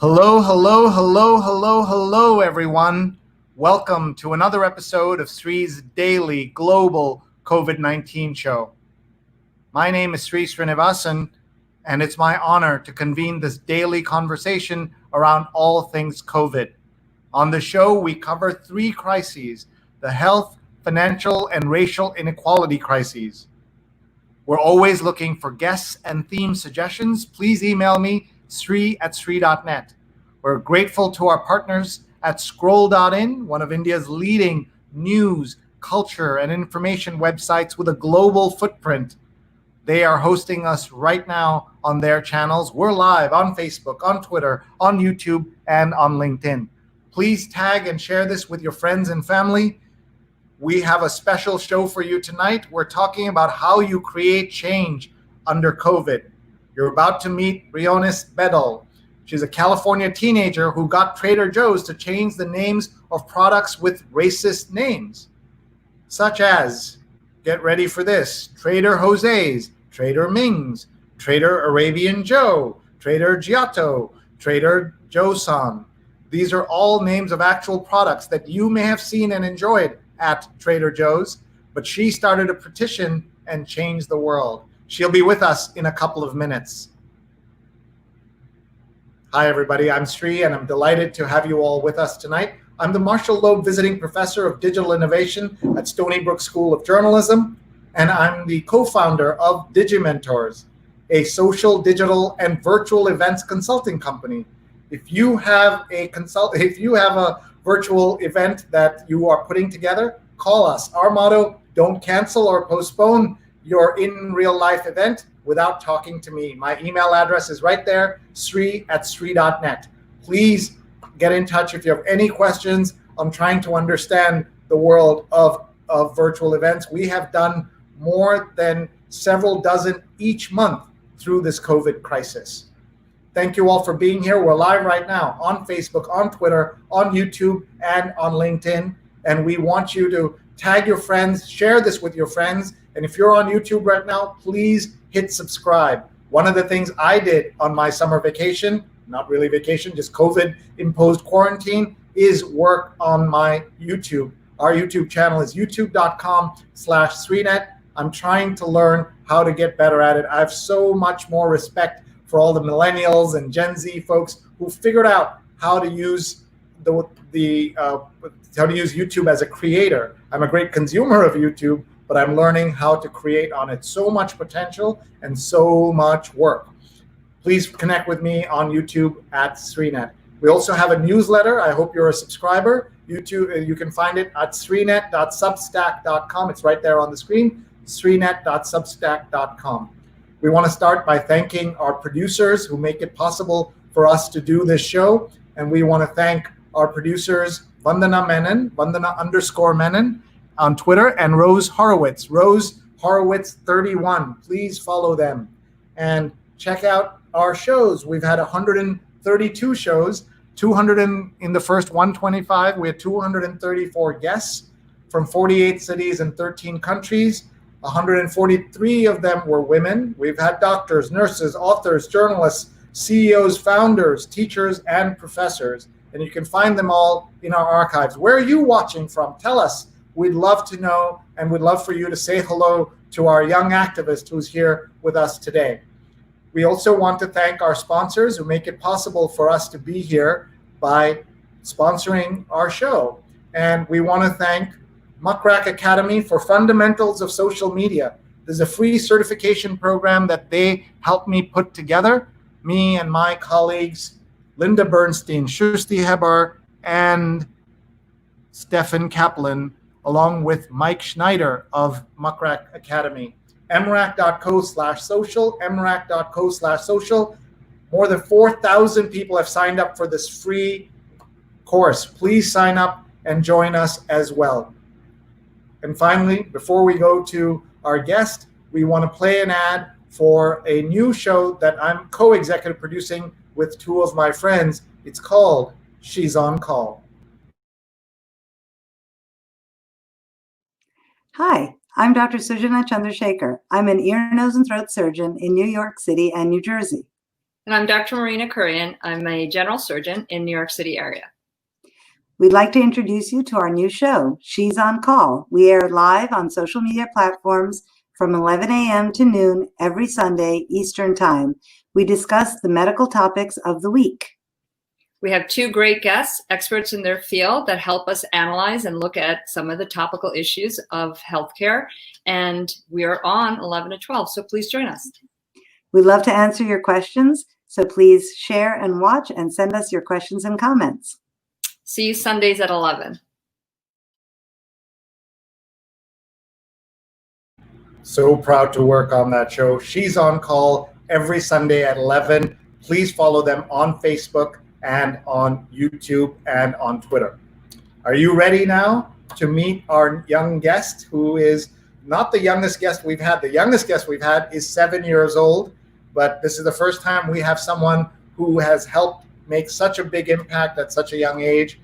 Hello, hello, hello, hello, hello, everyone. Welcome to another episode of Sree's daily global COVID-19 show. My name is Sree Sreenivasan, and it's my honor to convene this daily conversation around all things COVID. On the show, we cover three crises: the health, financial, and racial inequality crises. We're always looking for guests and theme suggestions. Please email me, sree@sree.net. We're grateful to our partners at scroll.in, one of India's leading news, culture, and information websites with a global footprint. They are hosting us right now on their channels. We're live on Facebook, on Twitter, on YouTube, and on LinkedIn. Please tag and share this with your friends and family. We have a special show for you tonight. We're talking about how you create change under COVID. You're about to meet Briones Bedell. She's a California teenager who got Trader Joe's to change the names of products with racist names, such as, get ready for this, Trader Jose's, Trader Ming's, Trader Arabian Joe, Trader Giotto, Trader Joe-san. These are all names of actual products that you may have seen and enjoyed at Trader Joe's, but she started a petition and changed the world. She'll be with us in a couple of minutes. Hi, everybody. I'm Sree, and I'm delighted to have you all with us tonight. I'm the Marshall Loeb Visiting Professor of Digital Innovation at Stony Brook School of Journalism, and I'm the co-founder of Digimentors, a social, digital, and virtual events consulting company. If you have a virtual event that you are putting together, call us. Our motto: don't cancel or postpone your in real life event without talking to me. My email address is right there, sree@sree.net. Please get in touch if you have any questions. I'm trying to understand the world of virtual events. We have done more than several dozen each month through this COVID crisis. Thank you all for being here. We're live right now on Facebook, on Twitter, on YouTube, and on LinkedIn. And we want you to tag your friends, share this with your friends. And if you're on YouTube right now, please hit subscribe. One of the things I did on my summer vacation, not really vacation, just COVID-imposed quarantine, is work on my YouTube. Our YouTube channel is youtube.com/Sreenet. I'm trying to learn how to get better at it. I have so much more respect for all the millennials and Gen Z folks who figured out how to use YouTube as a creator. I'm a great consumer of YouTube, but I'm learning how to create on it. So much potential and so much work. Please connect with me on YouTube at Sreenet. We also have a newsletter. I hope you're a subscriber. YouTube, you can find it at sreenet.substack.com. It's right there on the screen, sreenet.substack.com. We want to start by thanking our producers who make it possible for us to do this show. And we want to thank our producers, Vandana Menon, Vandana_Menon on Twitter, and Rose Horowitz, Rose Horowitz 31. Please follow them and check out our shows. We've had 132 shows, 200 in the first 125. We had 234 guests from 48 cities and 13 countries. 143 of them were women. We've had doctors, nurses, authors, journalists, CEOs, founders, teachers, and professors. And you can find them all in our archives. Where are you watching from? Tell us. We'd love to know, and we'd love for you to say hello to our young activist who's here with us today. We also want to thank our sponsors who make it possible for us to be here by sponsoring our show. And we want to thank Muckrack Academy for Fundamentals of Social Media. There's a free certification program that they helped me put together, me and my colleagues, Linda Bernstein, Shrusti Hebar, and Stefan Kaplan, along with Mike Schneider of Muckrack Academy. mrac.co/social, mrac.co/social. More than 4,000 people have signed up for this free course. Please sign up and join us as well. And finally, before we go to our guest, we want to play an ad for a new show that I'm co-executive producing with two of my friends. It's called She's on Call. Hi, I'm Dr. Sujana Chandrasekhar. I'm an ear, nose, and throat surgeon in New York City and New Jersey. And I'm Dr. Marina Kurian. I'm a general surgeon in New York City area. We'd like to introduce you to our new show, She's on Call. We air live on social media platforms from 11 a.m. to noon every Sunday Eastern Time. We discuss the medical topics of the week. We have two great guests, experts in their field, that help us analyze and look at some of the topical issues of healthcare. And we are on 11 to 12, so please join us. We'd love to answer your questions, so please share and watch and send us your questions and comments. See you Sundays at 11. So proud to work on that show. She's on Call every Sunday at 11. Please follow them on Facebook and on YouTube and on Twitter. Are you ready now to meet our young guest, who is not the youngest guest we've had? The youngest guest we've had is 7 years old, but this is the first time we have someone who has helped make such a big impact at such a young age.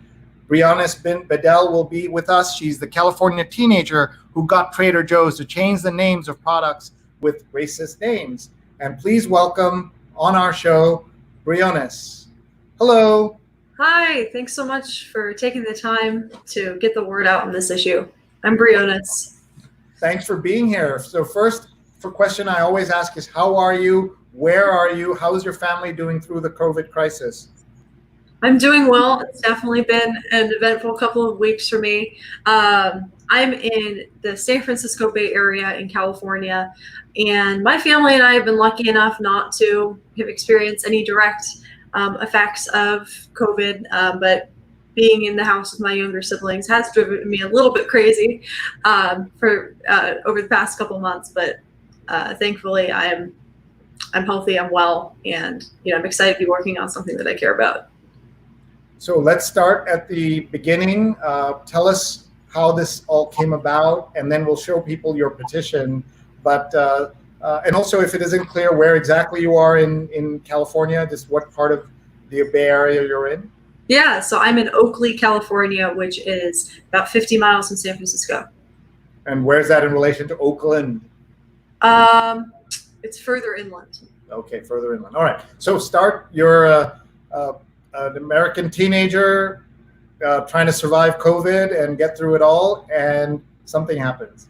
Briones Bedell will be with us. She's the California teenager who got Trader Joe's to change the names of products with racist names. And please welcome on our show, Briones. Hello. Hi, thanks so much for taking the time to get the word out on this issue. I'm Briones. Thanks for being here. So first, for question I always ask is, how are you? Where are you? How is your family doing through the COVID crisis? I'm doing well. It's definitely been an eventful couple of weeks for me. I'm in the San Francisco Bay Area in California, and my family and I have been lucky enough not to have experienced any direct effects of COVID, but being in the house with my younger siblings has driven me a little bit crazy for over the past couple months. But thankfully, I'm healthy, I'm well, and I'm excited to be working on something that I care about. So let's start at the beginning. Tell us how this all came about, and then we'll show people your petition. But and also, if it isn't clear where exactly you are in California, just what part of the Bay Area you're in? Yeah, so I'm in Oakley, California, which is about 50 miles from San Francisco. And where's that in relation to Oakland? It's further inland. Okay, further inland. All right. So start. You're an American teenager trying to survive COVID and get through it all, and something happens.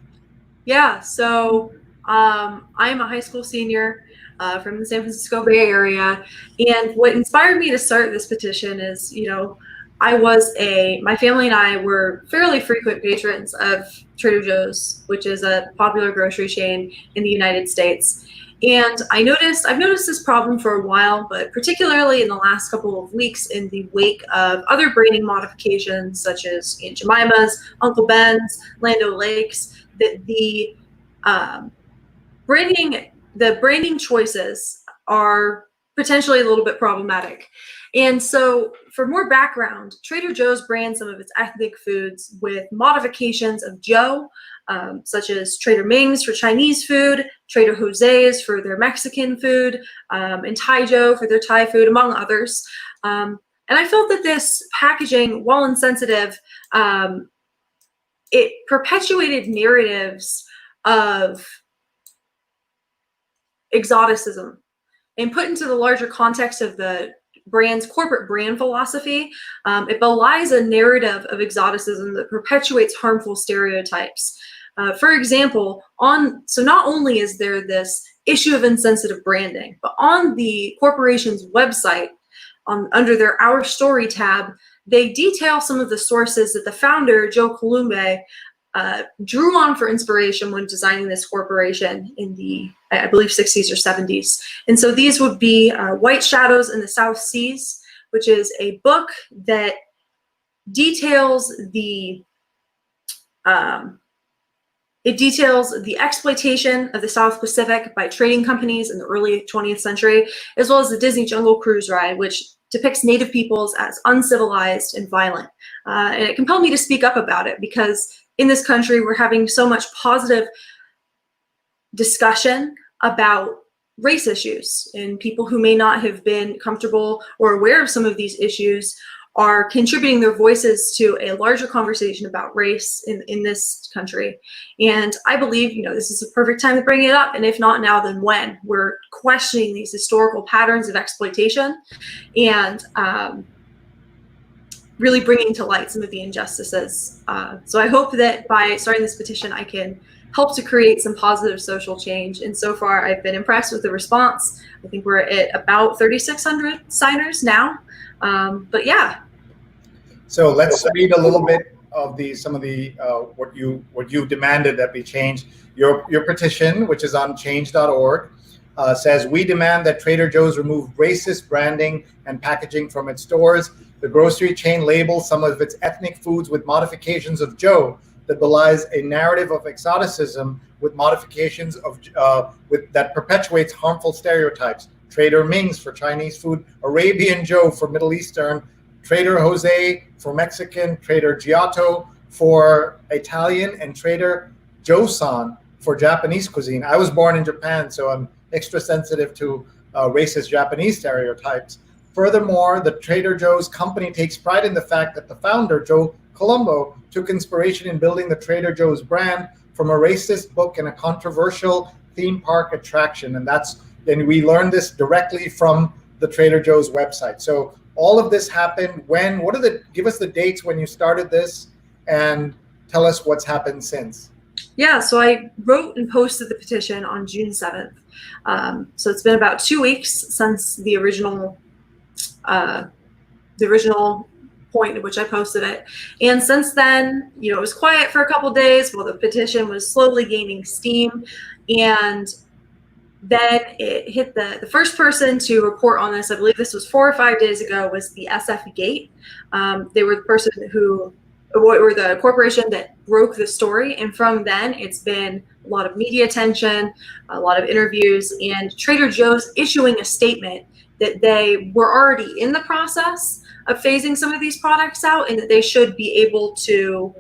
Yeah, so I'm a high school senior from the San Francisco Bay Area, and what inspired me to start this petition is, my family and I were fairly frequent patrons of Trader Joe's, which is a popular grocery chain in the United States. And I've noticed this problem for a while, but particularly in the last couple of weeks in the wake of other branding modifications such as Aunt Jemima's, Uncle Ben's, Land O'Lakes, that the branding choices are potentially a little bit problematic. And so for more background, Trader Joe's brands some of its ethnic foods with modifications of Joe, such as Trader Ming's for Chinese food, Trader Jose's for their Mexican food, and Thai Joe for their Thai food, among others. And I felt that this packaging, while insensitive, it perpetuated narratives of exoticism, and put into the larger context of the brand's corporate brand philosophy, it belies a narrative of exoticism that perpetuates harmful stereotypes. For example, so not only is there this issue of insensitive branding, but on the corporation's website, under their Our Story tab, they detail some of the sources that the founder, Joe Columbe, drew on for inspiration when designing this corporation in the, I believe, 60s or 70s. And so these would be White Shadows in the South Seas, which is a book that details the exploitation of the South Pacific by trading companies in the early 20th century, as well as the Disney Jungle Cruise Ride, which depicts Native peoples as uncivilized and violent. And it compelled me to speak up about it because in this country, we're having so much positive discussion about race issues, and people who may not have been comfortable or aware of some of these issues are contributing their voices to a larger conversation about race in this country. And I believe, this is a perfect time to bring it up. And if not now, then when? We're questioning these historical patterns of exploitation and really bringing to light some of the injustices. So I hope that by starting this petition, I can help to create some positive social change. And so far, I've been impressed with the response. I think we're at about 3,600 signers now. But yeah. So let's read a little bit of some of the what you demanded that be changed. Your petition, which is on change.org, says, we demand that Trader Joe's remove racist branding and packaging from its stores. The grocery chain labels some of its ethnic foods with modifications of Joe that belies a narrative of exoticism with modifications of that perpetuates harmful stereotypes. Trader Ming's for Chinese food, Arabian Joe for Middle Eastern, Trader Jose for Mexican, Trader Giotto for Italian, and Trader Joe-san for Japanese cuisine. I was born in Japan, so I'm extra sensitive to racist Japanese stereotypes. Furthermore, the Trader Joe's company takes pride in the fact that the founder, Joe Colombo, took inspiration in building the Trader Joe's brand from a racist book and a controversial theme park attraction. And we learned this directly from the Trader Joe's website. So all of this happened when, give us the dates when you started this and tell us what's happened since. Yeah, so I wrote and posted the petition on June 7th. So it's been about 2 weeks since the original point at which I posted it. And since then, it was quiet for a couple days while the petition was slowly gaining steam. And then it hit the first person to report on this, I believe this was 4 or 5 days ago, was the SF Gate. They were the person or the corporation that broke the story. And from then, it's been a lot of media attention, a lot of interviews, and Trader Joe's issuing a statement that they were already in the process of phasing some of these products out and that they should be able to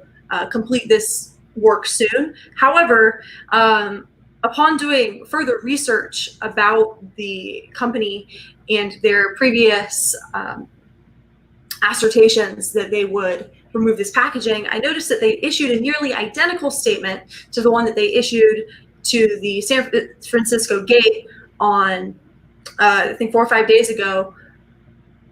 complete this work soon. However, upon doing further research about the company and their previous assertions that they would remove this packaging, I noticed that they issued a nearly identical statement to the one that they issued to the San Francisco Gate on, I think 4 or 5 days ago,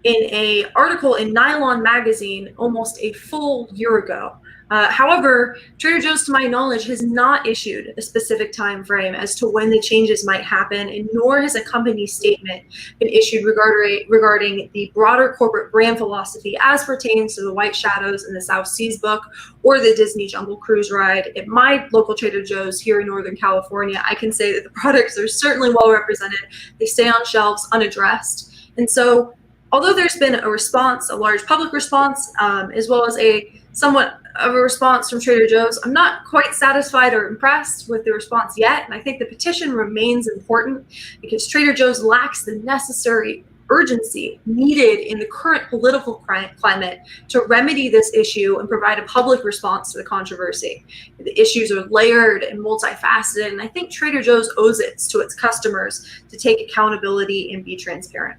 in an article in Nylon magazine almost a full year ago. However, Trader Joe's, to my knowledge, has not issued a specific time frame as to when the changes might happen, and nor has a company statement been issued regarding the broader corporate brand philosophy as pertains to the White Shadows in the South Seas book or the Disney Jungle Cruise ride. At my local Trader Joe's here in Northern California, I can say that the products are certainly well represented. They stay on shelves unaddressed. And so, although there's been a response, a large public response, as well as a somewhat of a response from Trader Joe's, I'm not quite satisfied or impressed with the response yet. And I think the petition remains important because Trader Joe's lacks the necessary urgency needed in the current political climate to remedy this issue and provide a public response to the controversy. The issues are layered and multifaceted, and I think Trader Joe's owes it to its customers to take accountability and be transparent.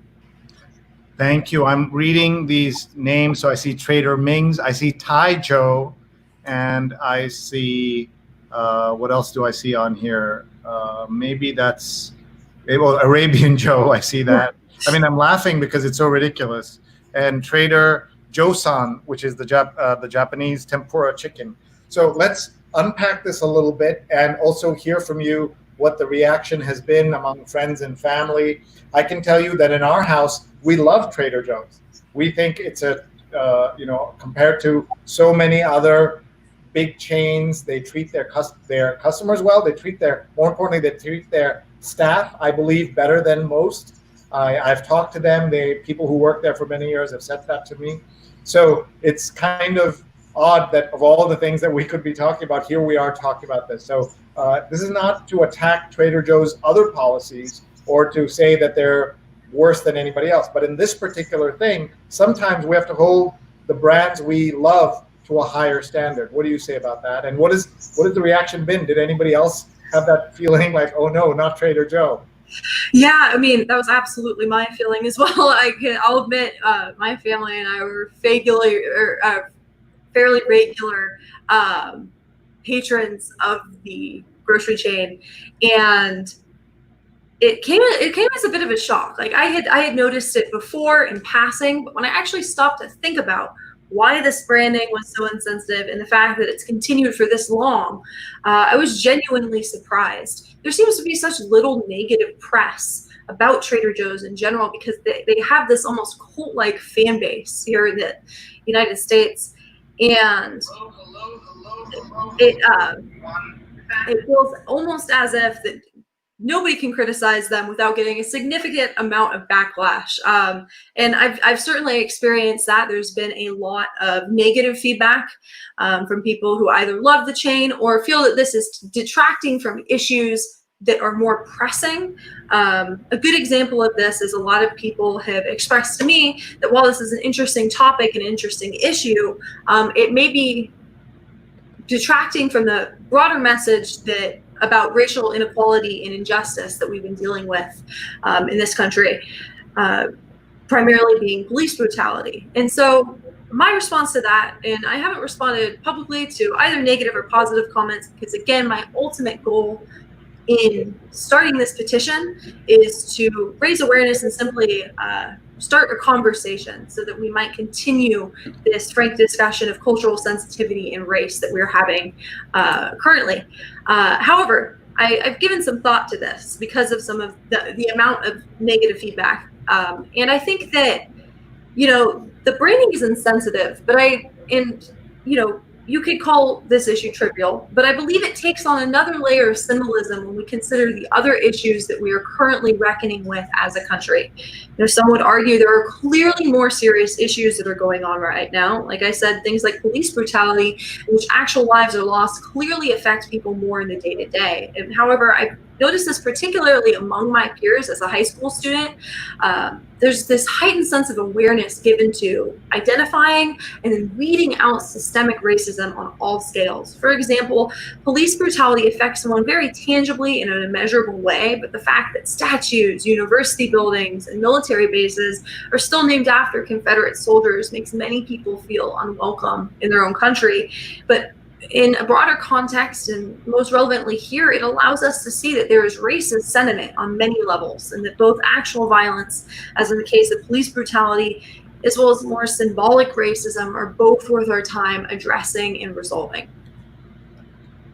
Thank you. I'm reading these names. So I see Trader Ming's, I see Thai Joe, and I see, what else do I see on here? Maybe Arabian Joe, I see that. I mean, I'm laughing because it's so ridiculous. And Trader Joe-san, which is the Japanese tempura chicken. So let's unpack this a little bit and also hear from you what the reaction has been among friends and family. I can tell you that in our house, we love Trader Joe's. We think it's compared to so many other big chains, they treat their customers well. More importantly, they treat their staff, I believe, better than most. I've talked to them. People who work there for many years have said that to me. So it's kind of odd that of all the things that we could be talking about, here we are talking about this. So this is not to attack Trader Joe's other policies or to say that they're worse than anybody else. But in this particular thing, sometimes we have to hold the brands we love to a higher standard. What do you say about that? And what has the reaction been? Did anybody else have that feeling like, oh no, not Trader Joe? Yeah, I mean, that was absolutely my feeling as well. I'll admit, my family and I were fairly regular patrons of the grocery chain, and it came as a bit of a shock. Like I had noticed it before in passing, but when I actually stopped to think about why this branding was so insensitive and the fact that it's continued for this long, I was genuinely surprised. There seems to be such little negative press about Trader Joe's in general because they have this almost cult-like fan base here in the United States, and it feels almost as if that nobody can criticize them without getting a significant amount of backlash. And I've certainly experienced that. There's been a lot of negative feedback from people who either love the chain or feel that this is detracting from issues that are more pressing. A good example of this is a lot of people have expressed to me that while this is an interesting topic, an interesting issue, it may be detracting from the broader message that about racial inequality and injustice that we've been dealing with in this country, primarily being police brutality. And so my response to that, and I haven't responded publicly to either negative or positive comments, because again, my ultimate goal in starting this petition is to raise awareness and simply start a conversation so that we might continue this frank discussion of cultural sensitivity and race that we're having currently. However, I've given some thought to this because of some of the amount of negative feedback. And I think that, the branding is insensitive, but you could call this issue trivial, but I believe it takes on another layer of symbolism when we consider the other issues that we are currently reckoning with as a country. Some would argue there are clearly more serious issues that are going on right now. Like I said, things like police brutality, in which actual lives are lost, clearly affect people more in the day-to-day. And however, I've noticed this particularly among my peers as a high school student. There's this heightened sense of awareness given to identifying and then weeding out systemic racism on all scales. For example, police brutality affects someone very tangibly in an immeasurable way, but the fact that statues, university buildings, and military bases are still named after Confederate soldiers makes many people feel unwelcome in their own country. But in a broader context, and most relevantly here, it allows us to see that there is racist sentiment on many levels, and that both actual violence, as in the case of police brutality, as well as more symbolic racism, are both worth our time addressing and resolving.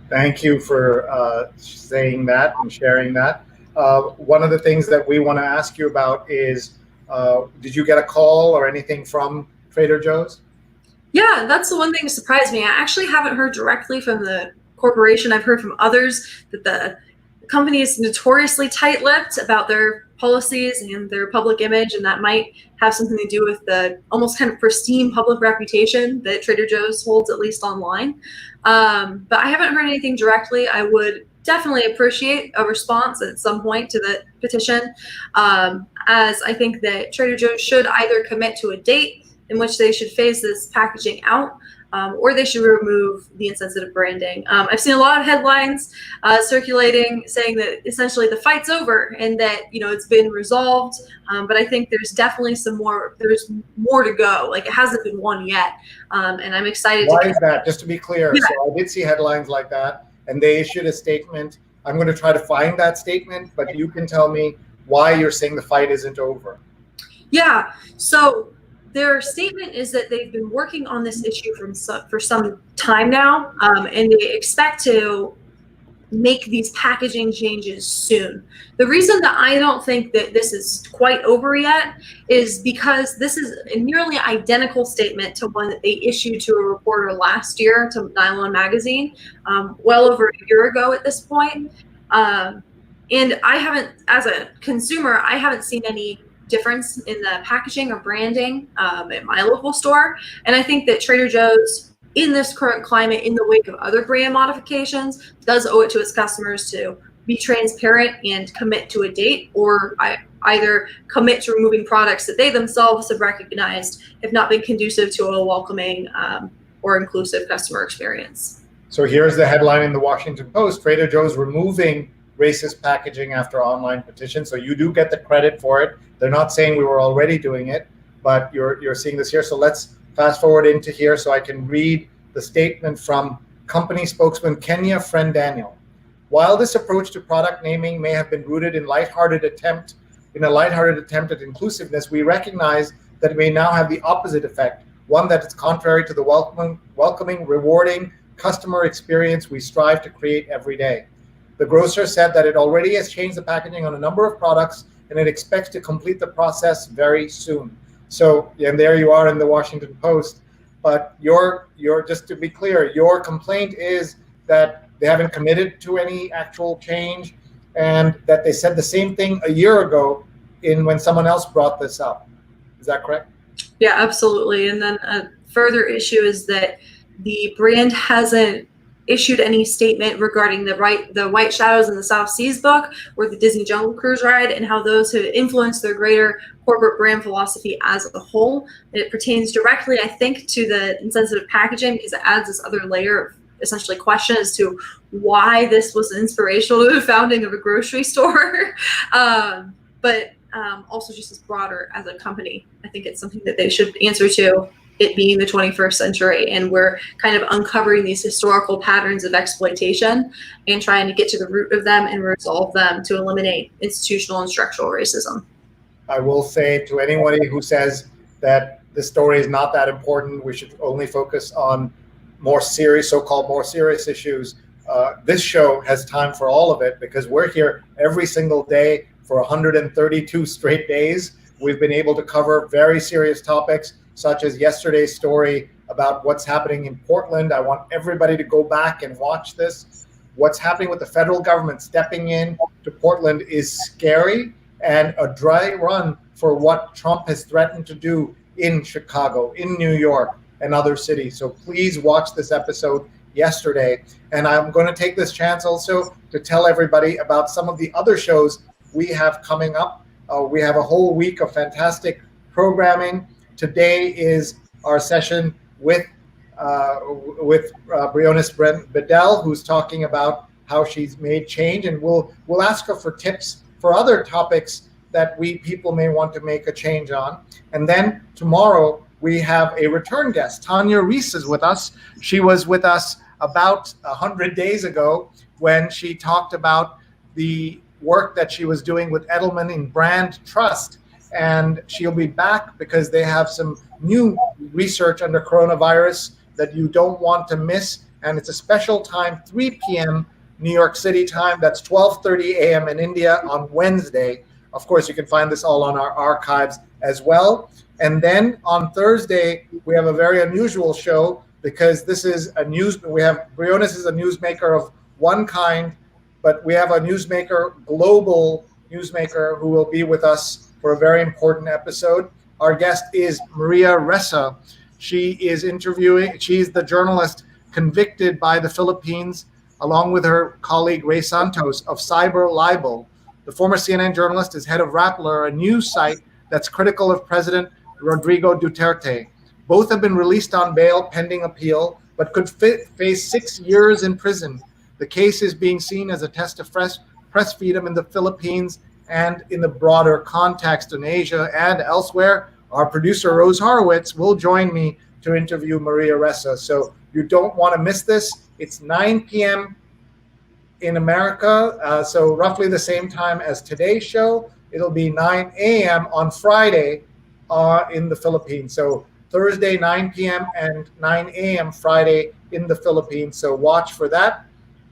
Thank you for saying that and sharing that. One of the things that we want to ask you about is, did you get a call or anything from Trader Joe's? Yeah, that's the one thing that surprised me. I actually haven't heard directly from the corporation. I've heard from others that the company is notoriously tight-lipped about their policies and their public image, and that might have something to do with the almost kind of pristine public reputation that Trader Joe's holds, at least online. But I haven't heard anything directly. I would definitely appreciate a response at some point to the petition, as I think that Trader Joe's should either commit to a date in which they should phase this packaging out, or they should remove the insensitive branding. I've seen a lot of headlines circulating saying that essentially the fight's over and that it's been resolved, but I think there's definitely there's more to go. Like, it hasn't been won yet, and I'm excited. Why is that? Just to be clear, yeah. So I did see headlines like that, and they issued a statement. I'm going to try to find that statement, but you can tell me why you're saying the fight isn't over. Yeah, so their statement is that they've been working on this issue for some time now, and they expect to make these packaging changes soon. The reason that I don't think that this is quite over yet is because this is a nearly identical statement to one that they issued to a reporter last year to Nylon Magazine, well over a year ago at this point. And I haven't, as a consumer, I haven't seen any difference in the packaging or branding at my local store. And I think that Trader Joe's, in this current climate, in the wake of other brand modifications, does owe it to its customers to be transparent and commit to a date, or either commit to removing products that they themselves have recognized have not been conducive to a welcoming or inclusive customer experience. So here's the headline in the Washington Post: Trader Joe's removing racist packaging after online petition. So you do get the credit for it. They're not saying we were already doing it, but you're seeing this here. So let's fast forward into here so I can read the statement from company spokesman Kenya Friend Daniel. While this approach to product naming may have been rooted in a lighthearted attempt at inclusiveness, we recognize that it may now have the opposite effect, one that is contrary to the welcoming, rewarding customer experience we strive to create every day. The grocer said that it already has changed the packaging on a number of products, and it expects to complete the process very soon. So, and there you are in the Washington Post. But your just to be clear, your complaint is that they haven't committed to any actual change, and that they said the same thing a year ago when someone else brought this up. Is that correct? Yeah, absolutely. And then a further issue is that the brand hasn't issued any statement regarding the White Shadows in the South Seas book or the Disney Jungle Cruise ride and how those have influenced their greater corporate brand philosophy as a whole. And it pertains directly, I think, to the insensitive packaging because it adds this other layer of essentially question as to why this was inspirational to the founding of a grocery store. But also just as broader as a company. I think it's something that they should answer to, it being the 21st century, and we're kind of uncovering these historical patterns of exploitation and trying to get to the root of them and resolve them to eliminate institutional and structural racism. I will say to anybody who says that this story is not that important, we should only focus on more serious, so-called more serious issues. This show has time for all of it because we're here every single day for 132 straight days. We've been able to cover very serious topics, such as yesterday's story about what's happening in Portland. I want everybody to go back and watch this. What's happening with the federal government stepping in to Portland is scary, and a dry run for what Trump has threatened to do in Chicago, in New York, and other cities. So please watch this episode yesterday. And I'm going to take this chance also to tell everybody about some of the other shows we have coming up. We have a whole week of fantastic programming. Today is our session with Briones Bedell, who's talking about how she's made change, and we'll ask her for tips for other topics that people may want to make a change on. And then tomorrow we have a return guest. Tanya Reese is with us. She was with us about 100 days ago when she talked about the work that she was doing with Edelman in brand trust. And she'll be back because they have some new research under coronavirus that you don't want to miss. And it's a special time, 3 p.m. New York City time. That's 12:30 a.m. in India on Wednesday. Of course, you can find this all on our archives as well. And then on Thursday, we have a very unusual show because this is Briones is a newsmaker of one kind, but we have a global newsmaker who will be with us for a very important episode. Our guest is Maria Ressa. She's the journalist convicted by the Philippines, along with her colleague Ray Santos, of cyber libel. The former CNN journalist is head of Rappler, a news site that's critical of President Rodrigo Duterte. Both have been released on bail pending appeal, but could face 6 years in prison. The case is being seen as a test of press freedom in the Philippines and in the broader context in Asia and elsewhere. Our producer, Rose Horowitz, will join me to interview Maria Ressa. So you don't want to miss this. It's 9 p.m. in America, so roughly the same time as today's show. It'll be 9 a.m. on Friday in the Philippines. So Thursday, 9 p.m. and 9 a.m. Friday in the Philippines. So watch for that.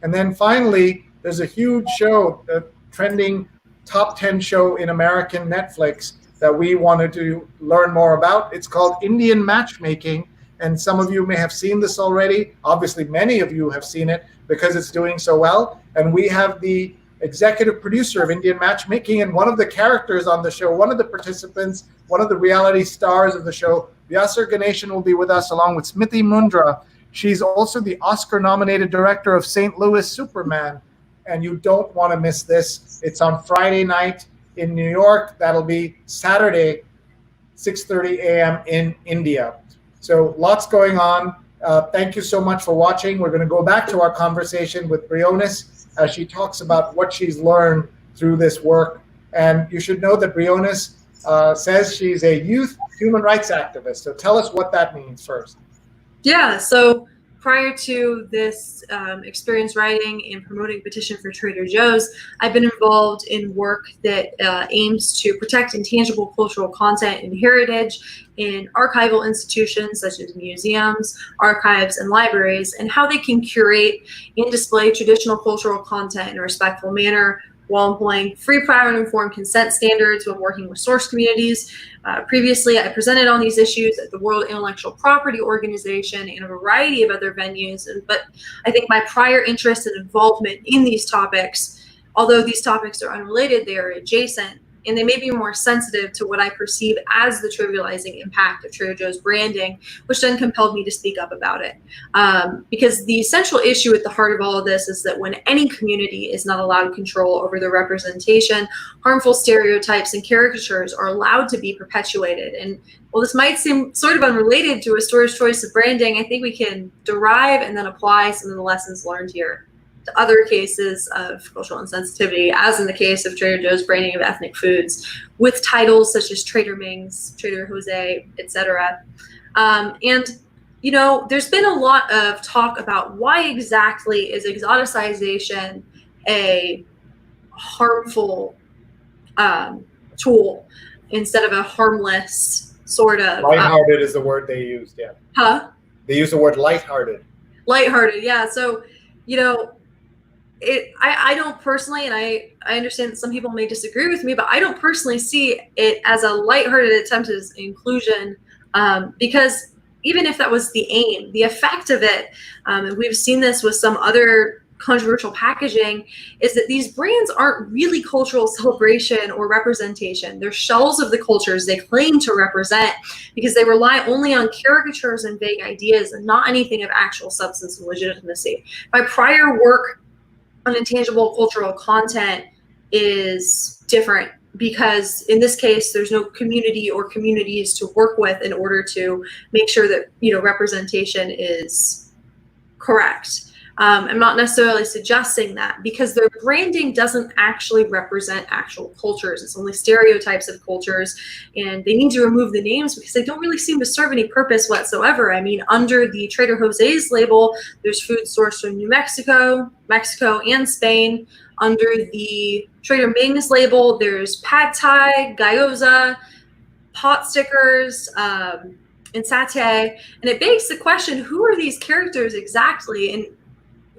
And then finally, there's a huge show, a trending top 10 show in American Netflix that we wanted to learn more about. It's called Indian Matchmaking, and some of you may have seen this already. Obviously, many of you have seen it because it's doing so well. And we have the executive producer of Indian Matchmaking and one of the characters on the show, one of the participants, one of the reality stars of the show. Vyasar Ganeshan will be with us along with Smriti Mundra. She's also the Oscar-nominated director of St. Louis Superman, and you don't want to miss this. It's on Friday night in New York. That'll be Saturday, 6:30 a.m. in India. So lots going on. Thank you so much for watching. We're going to go back to our conversation with Briones as she talks about what she's learned through this work. And you should know that Briones says she's a youth human rights activist. So tell us what that means first. Yeah, so prior to this experience writing and promoting Petition for Trader Joe's, I've been involved in work that aims to protect intangible cultural content and heritage in archival institutions such as museums, archives, and libraries, and how they can curate and display traditional cultural content in a respectful manner while employing free, prior, and informed consent standards when working with source communities. Previously, I presented on these issues at the World Intellectual Property Organization and a variety of other venues, but I think my prior interest and involvement in these topics, although these topics are unrelated, they are adjacent, and they may be more sensitive to what I perceive as the trivializing impact of Trader Joe's branding, which then compelled me to speak up about it. Because the central issue at the heart of all of this is that when any community is not allowed control over their representation, harmful stereotypes and caricatures are allowed to be perpetuated. And while this might seem sort of unrelated to a store's choice of branding, I think we can derive and then apply some of the lessons learned here to other cases of cultural insensitivity, as in the case of Trader Joe's branding of ethnic foods, with titles such as Trader Ming's, Trader Jose, etc. And you know, there's been a lot of talk about why exactly is exoticization a harmful tool instead of a harmless sort of. Lighthearted is the word they used, yeah. Huh? They use the word lighthearted. Lighthearted, yeah. So, you know, I don't personally, and I understand that some people may disagree with me, but I don't personally see it as a lighthearted attempt at inclusion, because even if that was the aim, the effect of it, and we've seen this with some other controversial packaging, is that these brands aren't really cultural celebration or representation. They're shells of the cultures they claim to represent, because they rely only on caricatures and vague ideas and not anything of actual substance and legitimacy. My prior work on intangible cultural content is different, because in this case there's no community or communities to work with in order to make sure that, you know, representation is correct. I'm not necessarily suggesting that, because their branding doesn't actually represent actual cultures. It's only stereotypes of cultures, and they need to remove the names because they don't really seem to serve any purpose whatsoever. I mean, under the Trader Jose's label, there's food sourced from New Mexico, Mexico, and Spain. Under the Trader Ming's label, there's pad thai, gyoza, pot stickers, and satay. And it begs the question, who are these characters exactly? And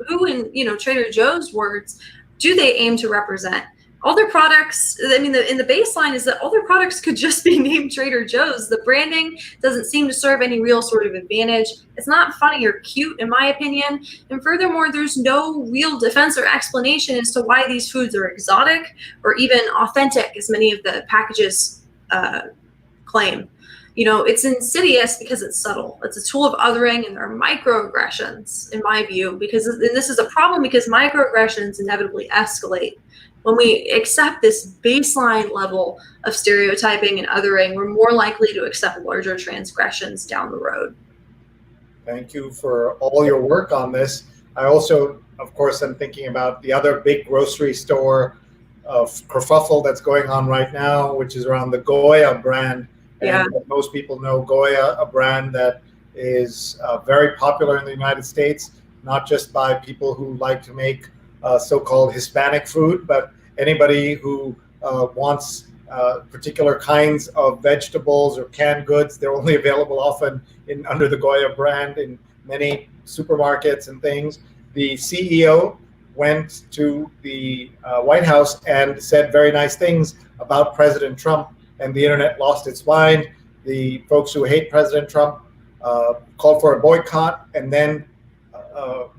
who, in, you know, Trader Joe's words, do they aim to represent? All their products, I mean, in the baseline is that all their products could just be named Trader Joe's. The branding doesn't seem to serve any real sort of advantage. It's not funny or cute, in my opinion. And furthermore, there's no real defense or explanation as to why these foods are exotic or even authentic, as many of the packages claim. You know, it's insidious because it's subtle. It's a tool of othering, and there are microaggressions, in my view, because, and this is a problem because microaggressions inevitably escalate. When we accept this baseline level of stereotyping and othering, we're more likely to accept larger transgressions down the road. Thank you for all your work on this. I also, of course, am thinking about the other big grocery store kerfuffle that's going on right now, which is around the Goya brand. Yeah. And most people know Goya, a brand that is very popular in the United States, not just by people who like to make so-called Hispanic food, but anybody who wants particular kinds of vegetables or canned goods. They're only available often under the Goya brand in many supermarkets and things. The CEO went to the White House and said very nice things about President Trump, and the internet lost its mind. The folks who hate President Trump called for a boycott, and then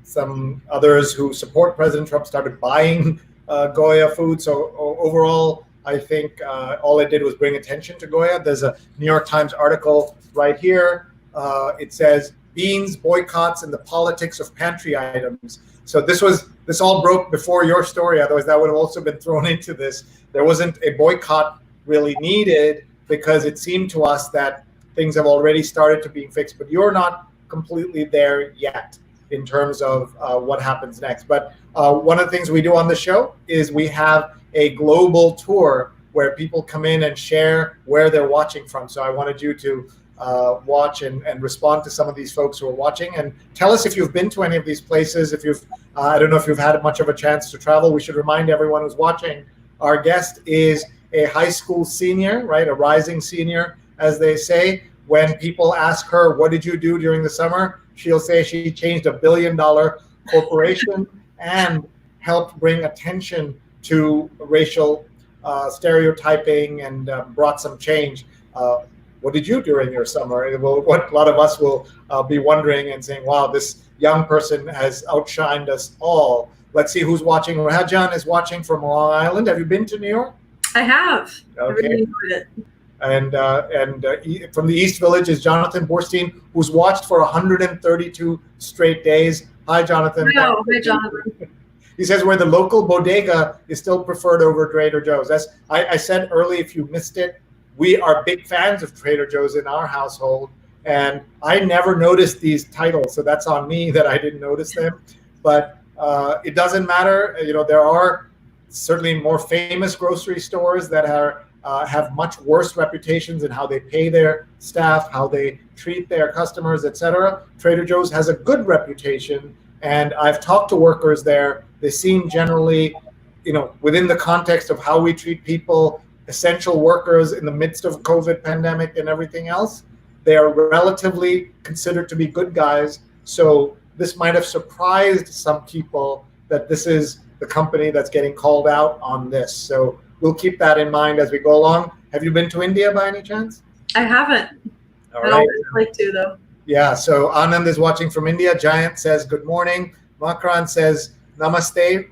some others who support President Trump started buying Goya food. So overall, I think all it did was bring attention to Goya. There's a New York Times article right here. It says, beans, boycotts, and the politics of pantry items. So this all broke before your story. Otherwise, that would have also been thrown into this. There wasn't a boycott really needed because it seemed to us that things have already started to be fixed, but you're not completely there yet. in terms of what happens next. But one of the things we do on the show is we have a global tour where people come in and share where they're watching from. So I wanted you to watch and respond to some of these folks who are watching, and tell us if you've been to any of these places. If you've, I don't know if you've had much of a chance to travel. We should remind everyone who's watching, our guest is a high school senior, right? A rising senior, as they say. When people ask her, what did you do during the summer? She'll say she changed $1 billion corporation and helped bring attention to racial stereotyping and brought some change. What did you do during your summer? Well, what a lot of us will be wondering and saying, wow, this young person has outshined us all. Let's see who's watching. Rajan is watching from Long Island. Have you been to New York? I have. Okay. I really enjoyed it. And from the East Village is Jonathan Borstein, who's watched for 132 straight days. Hi, Jonathan. Hello. Hi, Jonathan. He says where the local bodega is still preferred over Trader Joe's. As I said early, if you missed it, we are big fans of Trader Joe's in our household. And I never noticed these titles, so that's on me that I didn't notice them. But it doesn't matter. You know, there are certainly more famous grocery stores that are have much worse reputations in how they pay their staff, how they treat their customers, etc. Trader Joe's has a good reputation, and I've talked to workers there. They seem generally, you know, within the context of how we treat people, essential workers in the midst of COVID pandemic and everything else, they are relatively considered to be good guys. So this might have surprised some people that this is the company that's getting called out on this. So we'll keep that in mind as we go along. Have you been to India by any chance? I haven't. All I'd right. always like to, though. Yeah, so Anand is watching from India. Giant says good morning. Makran says namaste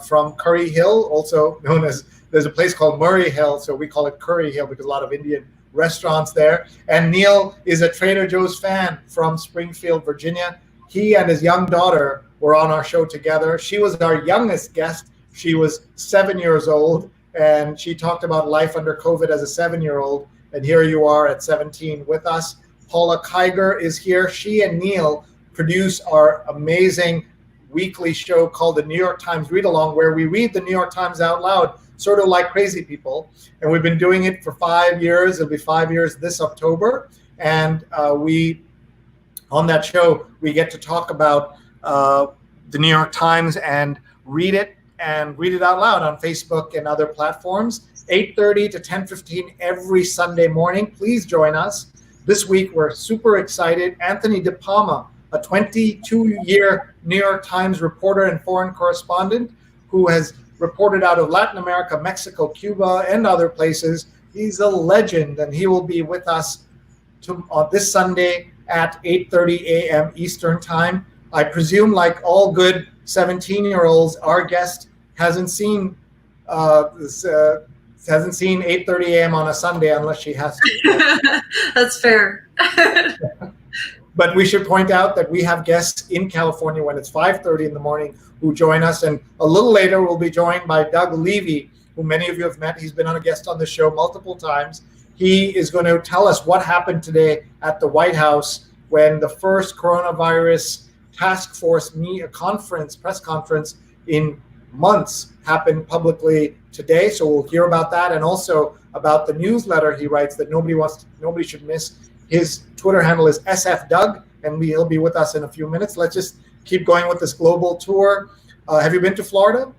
from Curry Hill, also known as, there's a place called Murray Hill, so we call it Curry Hill because a lot of Indian restaurants there. And Neil is a Trader Joe's fan from Springfield, Virginia. He and his young daughter were on our show together. She was our youngest guest. She was 7 years old, and she talked about life under COVID as a 7-year-old. And here you are at 17 with us. Paula Kiger is here. She and Neil produce our amazing weekly show called the New York Times Read Along, where we read the New York Times out loud, sort of like crazy people. And we've been doing it for 5 years. It'll be 5 years this October. And on that show, we get to talk about the New York Times and read it out loud on Facebook and other platforms. 8:30 to 10:15 every Sunday morning. Please join us. This week, we're super excited. Anthony DePalma, a 22-year New York Times reporter and foreign correspondent who has reported out of Latin America, Mexico, Cuba, and other places. He's a legend, and he will be with us this Sunday at 8:30 a.m. Eastern Time. I presume, like all good 17-year-olds, our guest hasn't seen 8:30 a.m. on a Sunday unless she has to. That's fair. But we should point out that we have guests in California when it's 5:30 in the morning who join us. And a little later, we'll be joined by Doug Levy, who many of you have met. He's been on a guest on the show multiple times. He is going to tell us what happened today at the White House when the first coronavirus task force press conference in months happened publicly today. So we'll hear about that, and also about the newsletter he writes that nobody should miss. His Twitter handle is SFDoug, and he'll be with us in a few minutes. Let's just keep going with this global tour. Have you been to Florida?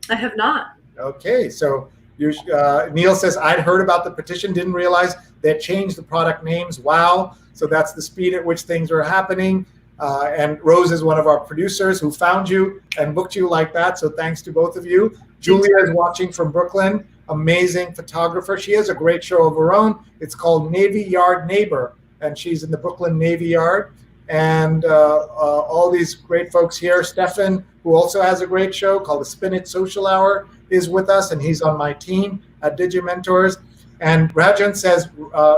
I have not. Okay, so Neil says, I'd heard about the petition, didn't realize they changed the product names. Wow. So that's the speed at which things are happening. And Rose is one of our producers who found you and booked you like that. So thanks to both of you. Julia is watching from Brooklyn, amazing photographer. She has a great show of her own. It's called Navy Yard Neighbor, and she's in the Brooklyn Navy Yard. And all these great folks here. Stefan, who also has a great show called the Spin It Social Hour, is with us, and he's on my team at Digimentors. And Rajan says,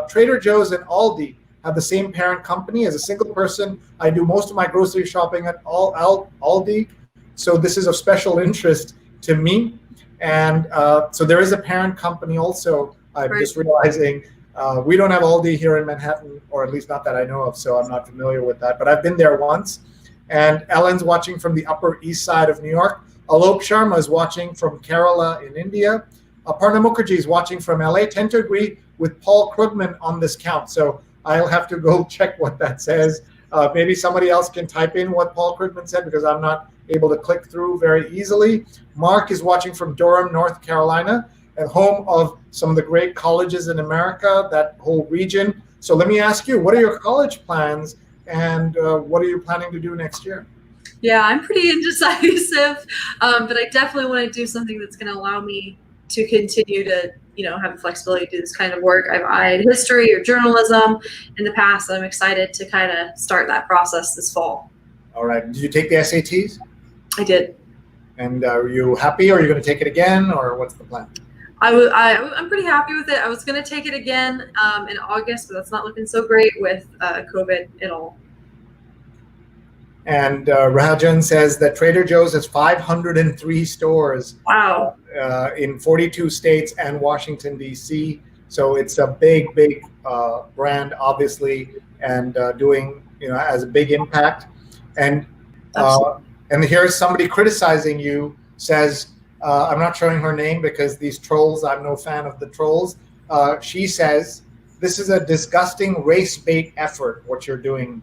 Trader Joe's and Aldi have the same parent company. As a single person, I do most of my grocery shopping at Aldi. So this is of special interest to me. And so there is a parent company also. I'm just realizing we don't have Aldi here in Manhattan, or at least not that I know of, so I'm not familiar with that. But I've been there once. And Ellen's watching from the Upper East Side of New York. Loeb Sharma is watching from Kerala in India. Aparna Mukherjee is watching from LA. Tend to agree with Paul Krugman on this count. So I'll have to go check what that says. Maybe somebody else can type in what Paul Krugman said, because I'm not able to click through very easily. Mark is watching from Durham, North Carolina, and home of some of the great colleges in America, that whole region. So let me ask you, what are your college plans, and what are you planning to do next year? Yeah, I'm pretty indecisive, but I definitely want to do something that's going to allow me to continue to, have the flexibility to do this kind of work. I've eyed history or journalism in the past, and I'm excited to kind of start that process this fall. All right. Did you take the SATs? I did. And are you happy, or are you going to take it again, or what's the plan? I'm pretty happy with it. I was going to take it again in August, but that's not looking so great with COVID and all. And Rajan says that Trader Joe's has 503 stores. Wow. In 42 states and Washington, D.C. So it's a big brand, obviously, and doing, has a big impact. And here's somebody criticizing you, says, I'm not showing her name because these trolls, I'm no fan of the trolls. She says, this is a disgusting race bait effort, what you're doing,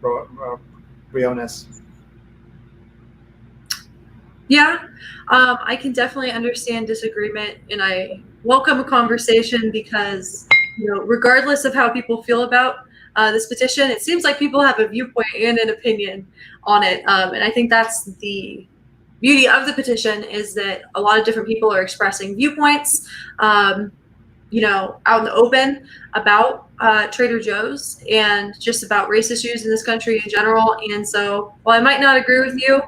Briones. Yeah, I can definitely understand disagreement, and I welcome a conversation because, regardless of how people feel about this petition, it seems like people have a viewpoint and an opinion on it. And I think that's the beauty of the petition, is that a lot of different people are expressing viewpoints, out in the open about Trader Joe's and just about race issues in this country in general. And so while I might not agree with you,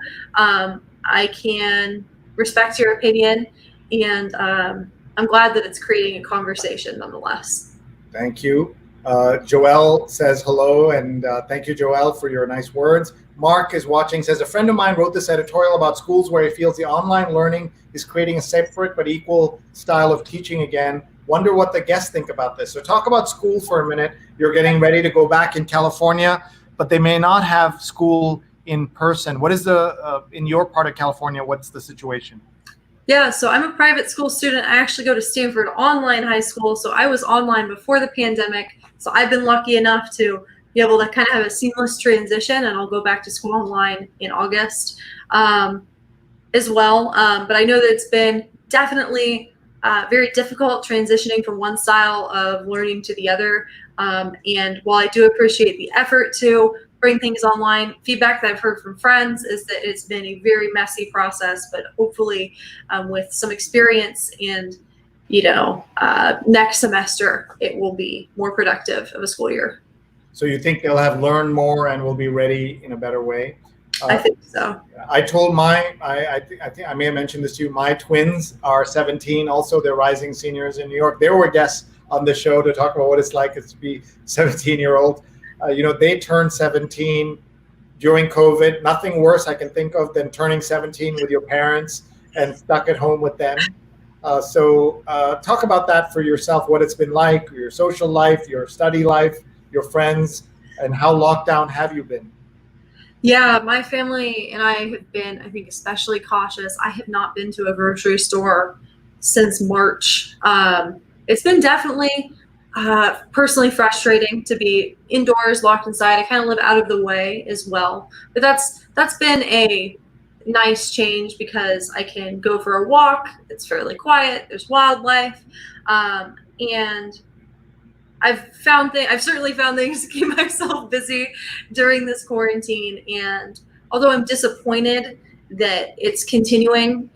I can respect your opinion, and I'm glad that it's creating a conversation nonetheless. Thank you. Joelle says hello, and thank you, Joelle, for your nice words. Mark is watching, says, a friend of mine wrote this editorial about schools where he feels the online learning is creating a separate but equal style of teaching again. Wonder what the guests think about this. So talk about school for a minute. You're getting ready to go back in California, but they may not have school in person. What is in your part of California, what's the situation? Yeah, so I'm a private school student. I actually go to Stanford Online High School, so I was online before the pandemic. So I've been lucky enough to be able to kind of have a seamless transition, and I'll go back to school online in August as well. But I know that it's been definitely very difficult transitioning from one style of learning to the other. And while I do appreciate the effort to bring things online, feedback that I've heard from friends is that it's been a very messy process, but hopefully with some experience and, next semester, it will be more productive of a school year. So you think they'll have learned more and will be ready in a better way? I think so. I told I think I may have mentioned this to you, my twins are 17. Also, they're rising seniors in New York. They were guests on the show to talk about what it's like to be 17-year-old. They turned 17 during COVID. Nothing worse I can think of than turning 17 with your parents and stuck at home with them. So talk about that for yourself, what it's been like, your social life, your study life, your friends, and how locked down have you been? Yeah, my family and I have been, I think, especially cautious. I have not been to a grocery store since March. It's been definitely personally frustrating to be indoors, locked inside. I kind of live out of the way as well. But that's been a nice change because I can go for a walk. It's fairly quiet. There's wildlife. And I've certainly found things to keep myself busy during this quarantine. And although I'm disappointed that it's continuing,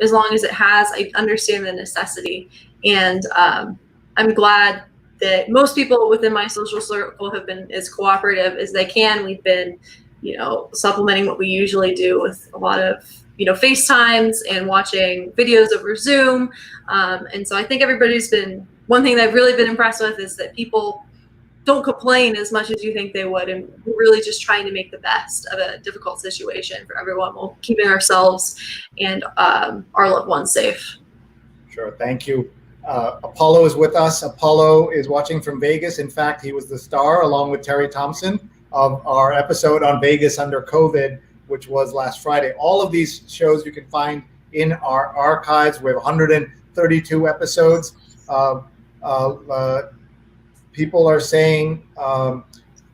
as long as it has, I understand the necessity. And I'm glad that most people within my social circle have been as cooperative as they can. We've been, supplementing what we usually do with a lot of, FaceTimes and watching videos over Zoom. And so I think one thing that I've really been impressed with is that people don't complain as much as you think they would. And we're really just trying to make the best of a difficult situation for everyone while keeping ourselves and our loved ones safe. Sure. Thank you. Apollo is with us. Apollo is watching from Vegas. In fact, he was the star, along with Terry Thompson, of our episode on Vegas under COVID which was last Friday. All of these shows you can find in our archives. We have 132 episodes. People are saying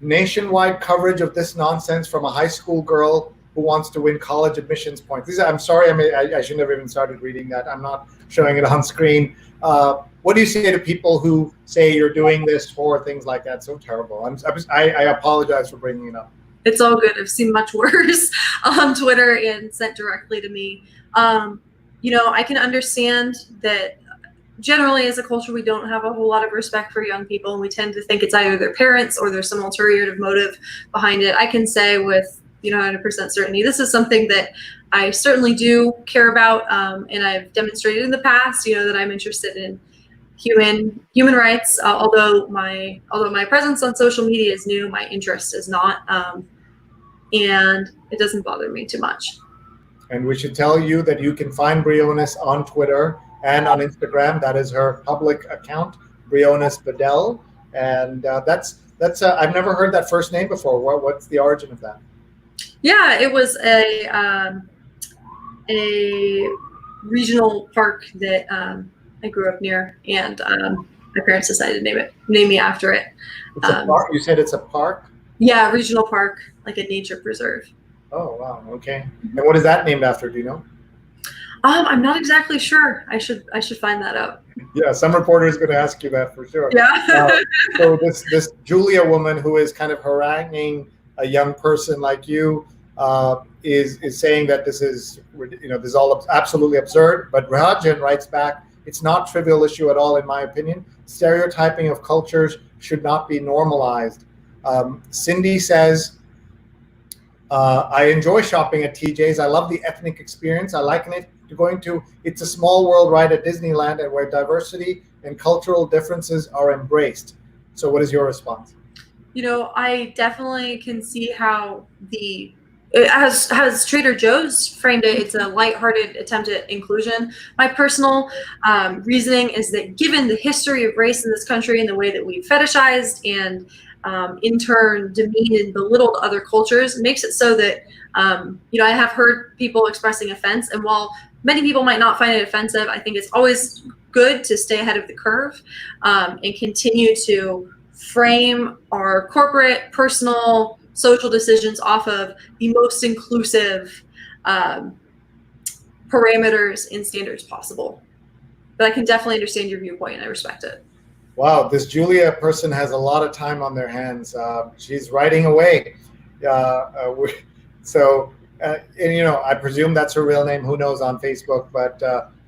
nationwide coverage of this nonsense from a high school girl who wants to win college admissions points. I'm sorry, I should have even started reading that. I'm not showing it on screen. What do you say to people who say you're doing this for things like that? So terrible. I apologize for bringing it up. It's all good. I've seen much worse on Twitter and sent directly to me. I can understand that generally as a culture, we don't have a whole lot of respect for young people, and we tend to think it's either their parents or there's some ulterior motive behind it. I can say with 100% certainty, this is something that I certainly do care about, and I've demonstrated in the past, that I'm interested in human rights. Although my presence on social media is new, my interest is not, and it doesn't bother me too much. And we should tell you that you can find Briones on Twitter and on Instagram. That is her public account, Briones Bedell, and that's I've never heard that first name before. What's the origin of that? Yeah, it was a regional park that I grew up near, and my parents decided to name me after it. It's a park? You said it's a park? Yeah, regional park, like a nature preserve. Oh wow, okay. And what is that named after? Do you know? I'm not exactly sure. I should find that out. Yeah, some reporter is going to ask you that for sure. Yeah. So this Julia woman who is kind of haranguing a young person like you is saying that this is all absolutely absurd. But Rajan writes back, it's not a trivial issue at all, in my opinion. Stereotyping of cultures should not be normalized. Cindy says, I enjoy shopping at TJ's. I love the ethnic experience. I liken it to going to It's a Small World ride at Disneyland, and where diversity and cultural differences are embraced. So what is your response? I definitely can see how as Trader Joe's framed it, it's a lighthearted attempt at inclusion. My personal reasoning is that given the history of race in this country and the way that we've fetishized and in turn demeaned and belittled other cultures, makes it so that I have heard people expressing offense, and while many people might not find it offensive, I think it's always good to stay ahead of the curve and continue to frame our corporate, personal, social decisions off of the most inclusive parameters and standards possible. But I can definitely understand your viewpoint, and I respect it. Wow, this Julia person has a lot of time on their hands. She's writing away. I presume that's her real name. Who knows on Facebook? But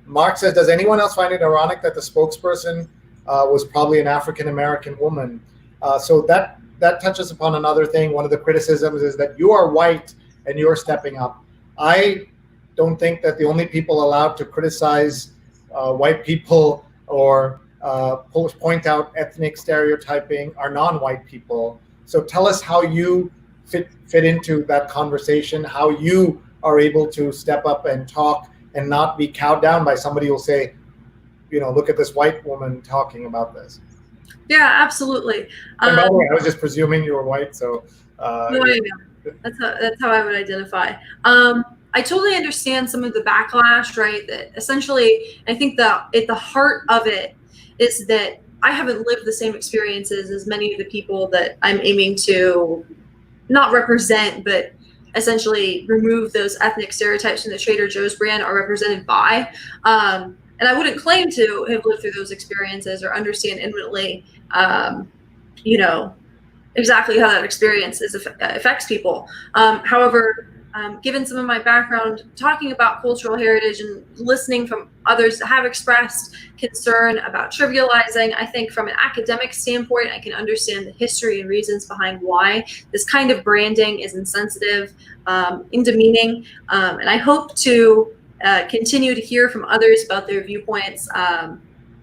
Mark says, does anyone else find it ironic that the spokesperson was probably an African-American woman? So that touches upon another thing. One of the criticisms is that you are white and you're stepping up. I don't think that the only people allowed to criticize white people or point out ethnic stereotyping are non-white people. So tell us how you fit into that conversation, how you are able to step up and talk and not be cowed down by somebody who will say, look at this white woman talking about this. Yeah, absolutely. And by the way, I was just presuming you were white, so. No, that's how I would identify. I totally understand some of the backlash, right? That essentially, I think that at the heart of it is that I haven't lived the same experiences as many of the people that I'm aiming to not represent, but essentially remove those ethnic stereotypes from the Trader Joe's brand are represented by. And I wouldn't claim to have lived through those experiences or understand intimately, exactly how that experience affects people. However, given some of my background talking about cultural heritage and listening from others that have expressed concern about trivializing, I think from an academic standpoint, I can understand the history and reasons behind why this kind of branding is insensitive and demeaning. And I hope to continue to hear from others about their viewpoints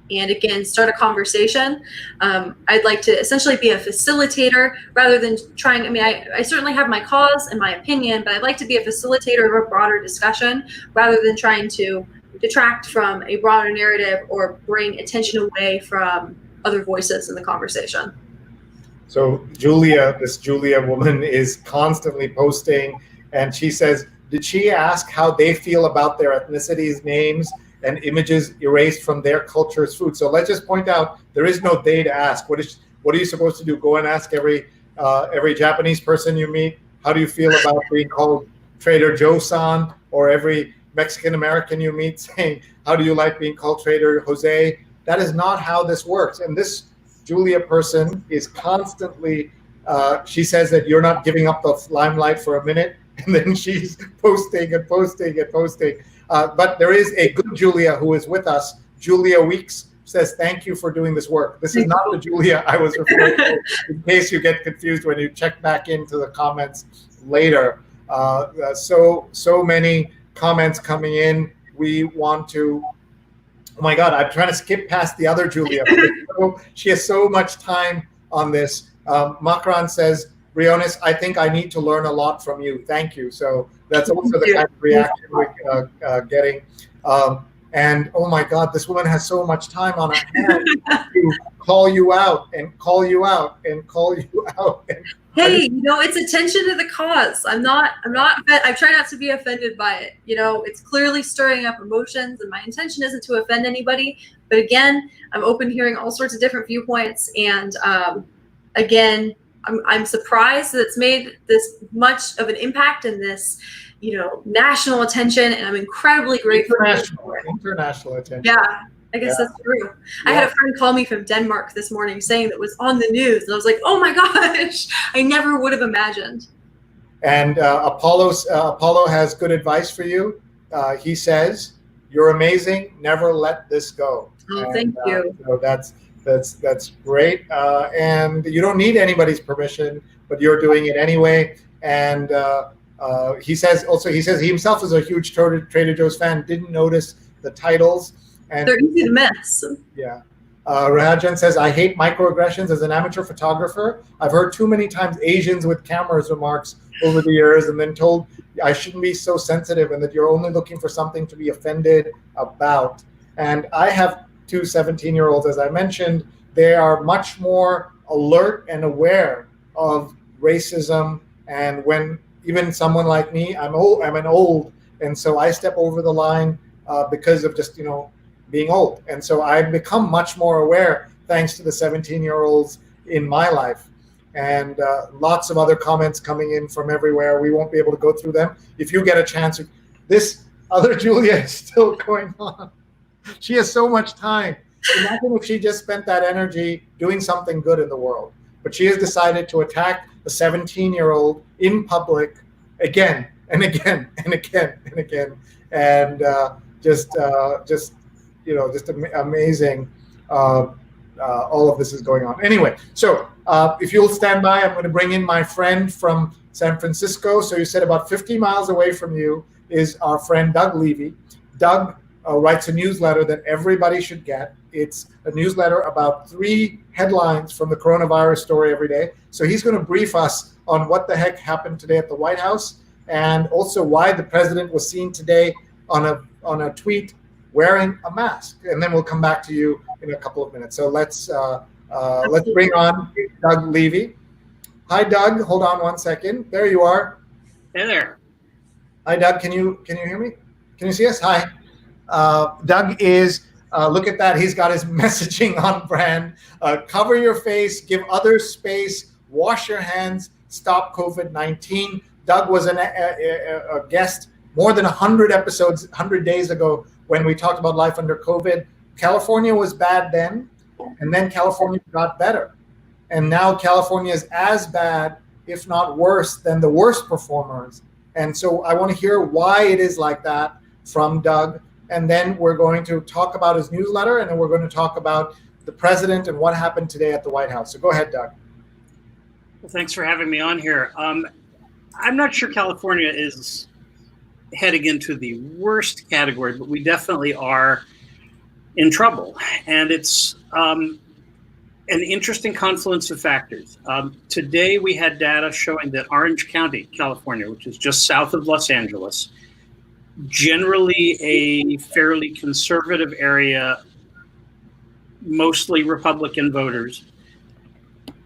and again, start a conversation. I'd like to essentially be a facilitator rather than trying, I certainly have my cause and my opinion, but I'd like to be a facilitator of a broader discussion rather than trying to detract from a broader narrative or bring attention away from other voices in the conversation. So this Julia woman is constantly posting And she says, did she ask how they feel about their ethnicities, names, and images erased from their culture's food? So let's just point out, there is no they to ask. What are you supposed to do? Go and ask every Japanese person you meet, how do you feel about being called Trader Joe-san? Or every Mexican American you meet saying, how do you like being called Trader Jose? That is not how this works. And this Julia person is constantly, she says that you're not giving up the limelight for a minute, and then she's posting and posting and posting. But there is a good Julia who is with us. Julia Weeks says, thank you for doing this work. This is not the Julia I was referring to, in case you get confused when you check back into the comments later. So many comments coming in. We want to, oh my God, I'm trying to skip past the other Julia. She has so much time on this. Macron says, Briones, I think I need to learn a lot from you. Thank you. So that's also the kind of reaction we're getting. And oh my God, this woman has so much time on her hands to call you out and call you out and call you out. Hey, it's attention to the cause. I try not to be offended by it. It's clearly stirring up emotions, and my intention isn't to offend anybody. But again, I'm open to hearing all sorts of different viewpoints. And again, I'm surprised that it's made this much of an impact in this, national attention, and I'm incredibly grateful. International attention. Yeah, I guess that's true. Yeah. I had a friend call me from Denmark this morning saying that it was on the news, and I was like, oh my gosh, I never would have imagined. And Apollo has good advice for you. He says, you're amazing. Never let this go. Oh, thank you. That's great. And you don't need anybody's permission, but you're doing it anyway. And he says he himself is a huge Trader Joe's fan, didn't notice the titles. And they're easy to miss. Yeah. Rajan says, I hate microaggressions. As an amateur photographer, I've heard too many times Asians with cameras remarks over the years, and then told I shouldn't be so sensitive and that you're only looking for something to be offended about. And I have two 17-year-olds, as I mentioned. They are much more alert and aware of racism. And when even someone like me, I'm an old, and so I step over the line because of just being old. And so I've become much more aware thanks to the 17-year-olds in my life. And lots of other comments coming in from everywhere. We won't be able to go through them. If you get a chance, this other Julia is still going on. She has so much time. Imagine if she just spent that energy doing something good in the world. But she has decided to attack a 17-year-old in public again and again and again and again. And just amazing. All of this is going on. Anyway, so if you'll stand by, I'm going to bring in my friend from San Francisco. So you said about 50 miles away from you is our friend Doug Levy. Doug writes a newsletter that everybody should get. It's a newsletter about 3 headlines from the coronavirus story every day. So he's going to brief us on what the heck happened today at the White House, and also why the president was seen today on a tweet wearing a mask. And then we'll come back to you in a couple of minutes. So let's bring on Doug Levy. Hi, Doug. Hold on one second. There you are. Hey there. Hi, Doug. Can you hear me? Can you see us? Hi. Doug is, look at that. He's got his messaging on brand. Cover your face, give others space, wash your hands, stop COVID-19. Doug was a guest more than 100 episodes, 100 days ago when we talked about life under COVID. California was bad then, and then California got better. And now California is as bad, if not worse, than the worst performers. And so I want to hear why it is like that from Doug. And then we're going to talk about his newsletter, and then we're going to talk about the president and what happened today at the White House. So go ahead, Doug. Well, thanks for having me on here. I'm not sure California is heading into the worst category, but we definitely are in trouble. And it's an interesting confluence of factors. Today we had data showing that Orange County, California, which is just south of Los Angeles, generally a fairly conservative area, mostly Republican voters,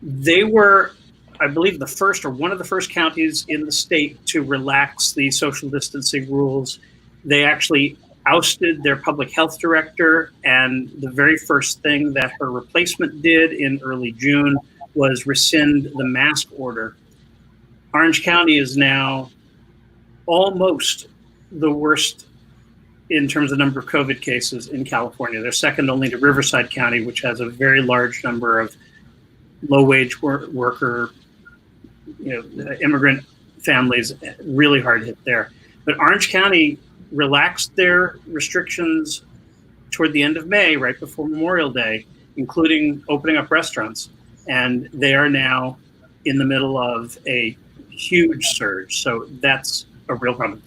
they were I believe, the first or one of the first counties in the state to relax the social distancing rules. They actually ousted their public health director, and the very first thing that her replacement did in early June was rescind the mask order. Orange County is now almost the worst in terms of number of COVID cases in California. They're second only to Riverside County, which has a very large number of low-wage worker, immigrant families, really hard hit there. But Orange County relaxed their restrictions toward the end of May, right before Memorial Day, including opening up restaurants. And they are now in the middle of a huge surge. So that's a real problem.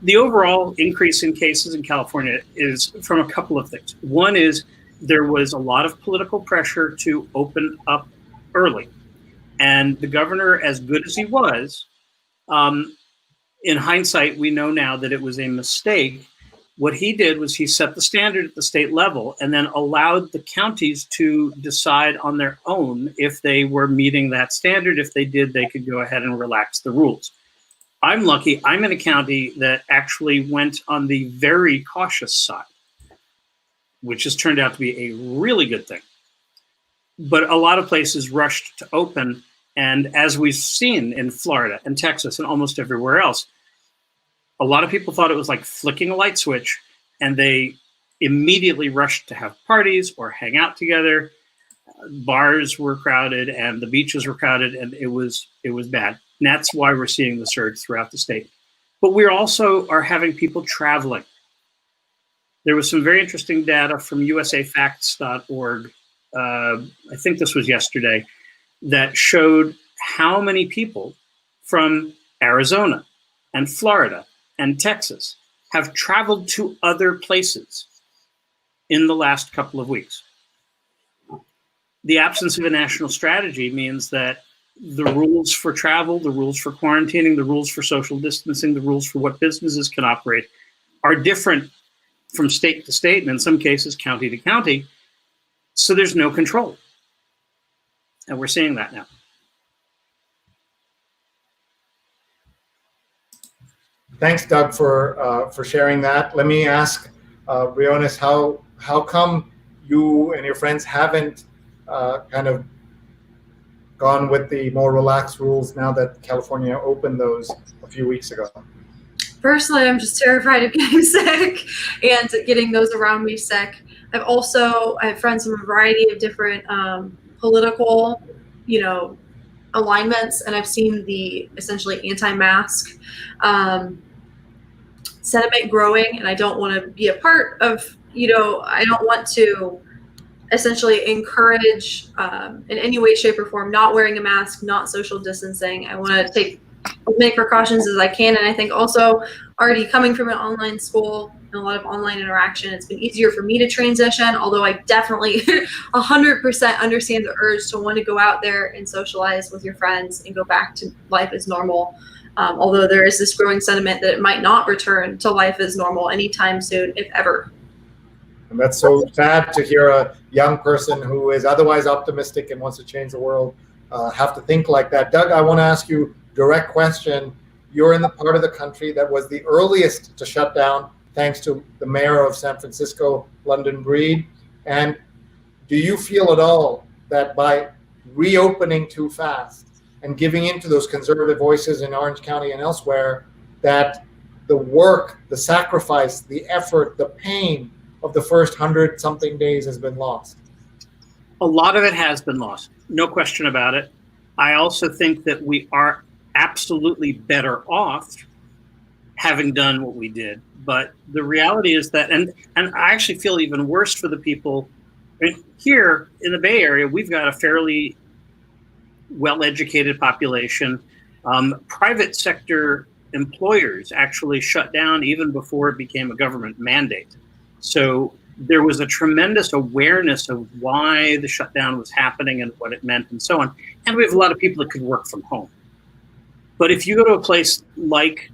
The overall increase in cases in California is from a couple of things. One is there was a lot of political pressure to open up early. And the governor, as good as he was, in hindsight, we know now that it was a mistake. What he did was he set the standard at the state level and then allowed the counties to decide on their own if they were meeting that standard. If they did, they could go ahead and relax the rules. I'm lucky. I'm in a county that actually went on the very cautious side, which has turned out to be a really good thing. But a lot of places rushed to open. And as we've seen in Florida and Texas and almost everywhere else, a lot of people thought it was like flicking a light switch, and they immediately rushed to have parties or hang out together. Bars were crowded and the beaches were crowded, and it was bad. And that's why we're seeing the surge throughout the state. But we also are having people traveling. There was some very interesting data from usafacts.org, I think this was yesterday, that showed how many people from Arizona and Florida and Texas have traveled to other places in the last couple of weeks. The absence of a national strategy means that the rules for travel, the rules for quarantining, the rules for social distancing, the rules for what businesses can operate are different from state to state, and in some cases, county to county. So there's no control. And we're seeing that now. Thanks, Doug, for sharing that. Let me ask Briones, how come you and your friends haven't kind of gone with the more relaxed rules now that California opened those a few weeks ago? Personally, I'm just terrified of getting sick and getting those around me sick. I have friends from a variety of different political, alignments, and I've seen the essentially anti-mask sentiment growing, and I don't want to be a part of, I don't want to essentially encourage in any way, shape, or form not wearing a mask, not social distancing. I want to take as many precautions as I can, and I think also already coming from an online school and a lot of online interaction, it's been easier for me to transition, although I definitely 100% understand the urge to want to go out there and socialize with your friends and go back to life as normal. Although there is this growing sentiment that it might not return to life as normal anytime soon, if ever. And that's so sad to hear a young person who is otherwise optimistic and wants to change the world have to think like that. Doug, I want to ask you a direct question. You're in the part of the country that was the earliest to shut down, thanks to the mayor of San Francisco, London Breed. And do you feel at all that by reopening too fast and giving in to those conservative voices in Orange County and elsewhere, that the work, the sacrifice, the effort, the pain of the first 100-something days has been lost? A lot of it has been lost, no question about it. I also think that we are absolutely better off having done what we did. But the reality is that, and I actually feel even worse for the people. Here in the Bay Area, we've got a fairly well-educated population. Private sector employers actually shut down even before it became a government mandate. So there was a tremendous awareness of why the shutdown was happening and what it meant and so on. And we have a lot of people that could work from home. But if you go to a place like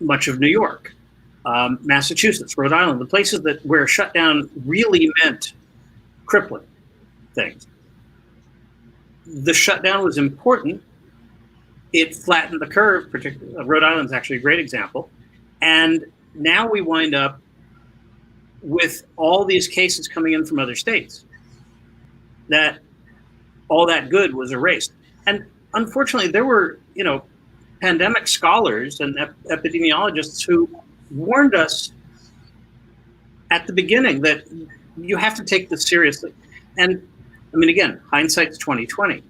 much of New York, Massachusetts, Rhode Island, the places where shutdown really meant crippling things, the shutdown was important. It flattened the curve. Particularly, Rhode Island's actually a great example. And now we wind up with all these cases coming in from other states. That all that good was erased. And unfortunately, there were, pandemic scholars and epidemiologists who warned us at the beginning that you have to take this seriously. And I mean, again, hindsight's 2020.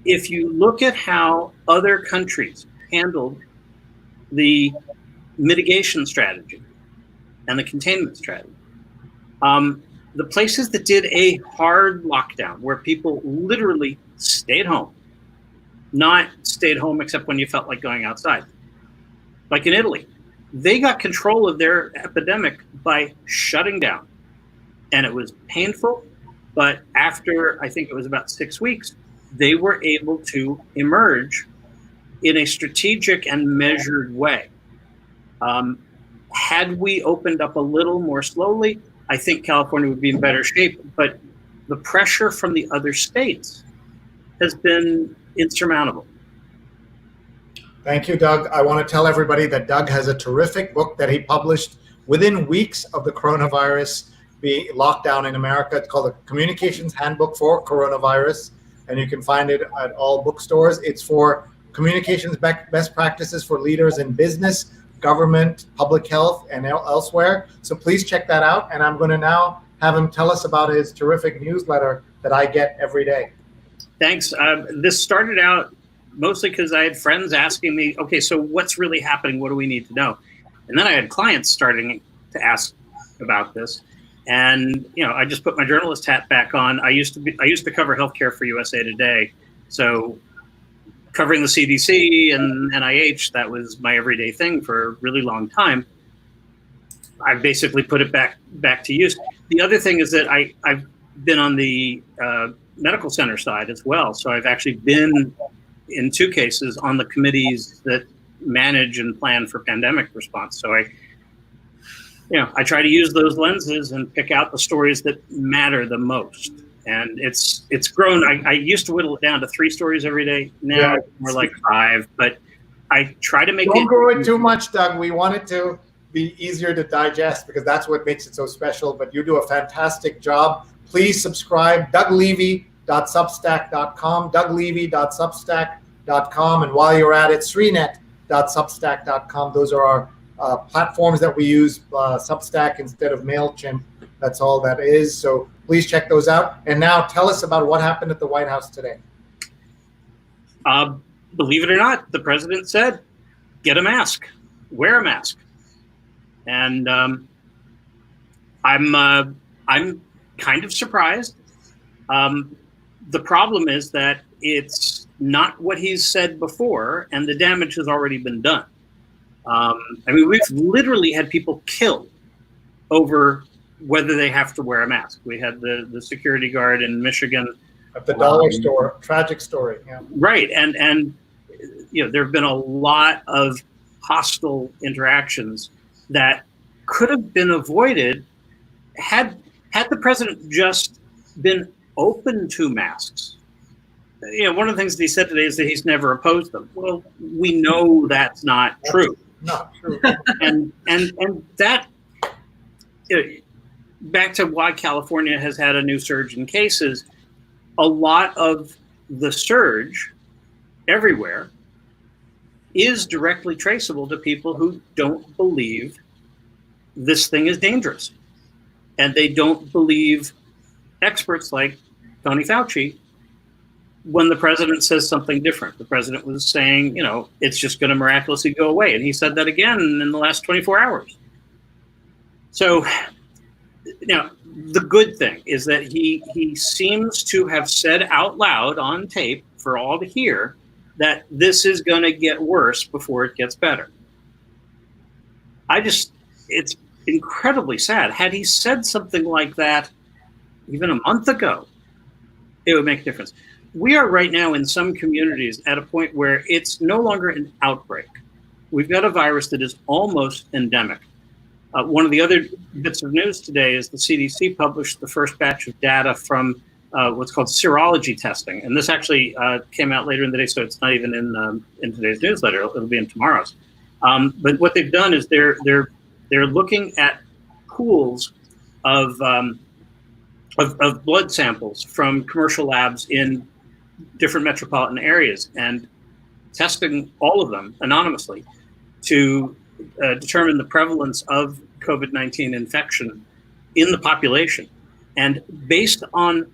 If you look at how other countries handled the mitigation strategy and the containment strategy, the places that did a hard lockdown where people literally stayed home, not stayed home except when you felt like going outside, like in Italy, they got control of their epidemic by shutting down. And it was painful, but after, I think it was about 6 weeks, they were able to emerge in a strategic and measured way. Had we opened up a little more slowly, I think California would be in better shape, but the pressure from the other states has been insurmountable. Thank you, Doug. I want to tell everybody that Doug has a terrific book that he published within weeks of the coronavirus being locked down in America. It's called The Communications Handbook for Coronavirus, and you can find it at all bookstores. It's for communications best practices for leaders in business, government, public health, and elsewhere. So please check that out. And I'm going to now have him tell us about his terrific newsletter that I get every day. Thanks. This started out mostly because I had friends asking me, okay, so what's really happening? What do we need to know? And then I had clients starting to ask about this. And, I just put my journalist hat back on. I used to cover healthcare for USA Today. So covering the CDC and NIH, that was my everyday thing for a really long time. I've basically put it back to use. The other thing is that I've been on the medical center side as well. So I've actually been in 2 cases on the committees that manage and plan for pandemic response. So I try to use those lenses and pick out the stories that matter the most. And it's grown. I used to whittle it down to 3 stories every day. Now it's more like 5, but I try to make Don't grow it too much, Doug. We want it to be easier to digest because that's what makes it so special, but you do a fantastic job. Please subscribe, douglevy.substack.com, douglevy.substack.com, and while you're at it, sreenet.substack.com. Those are our platforms that we use, Substack instead of MailChimp. That's all that is. So please check those out. And now tell us about what happened at the White House today. Believe it or not, the president said, get a mask, wear a mask. And I'm kind of surprised. The problem is that it's not what he's said before, and the damage has already been done. We've literally had people killed over whether they have to wear a mask. We had the security guard in Michigan at the dollar store. Tragic story. Yeah. Right, and there have been a lot of hostile interactions that could have been avoided had the president just been open to masks. One of the things that he said today is that he's never opposed them. Well, we know that's not true. Not true. and that, back to why California has had a new surge in cases, a lot of the surge everywhere is directly traceable to people who don't believe this thing is dangerous. And they don't believe experts like Tony Fauci when the president says something different. The president was saying, it's just going to miraculously go away. And he said that again in the last 24 hours. So, the good thing is that he seems to have said out loud on tape for all to hear that this is going to get worse before it gets better. It's incredibly sad. Had he said something like that even a month ago, it would make a difference. We are right now in some communities at a point where it's no longer an outbreak. We've got a virus that is almost endemic. One of the other bits of news today is the CDC published the first batch of data from what's called serology testing. And this actually came out later in the day, so it's not even in today's newsletter. It'll be in tomorrow's. But what they've done is they're looking at pools of blood samples from commercial labs in different metropolitan areas and testing all of them anonymously to determine the prevalence of COVID-19 infection in the population. And based on,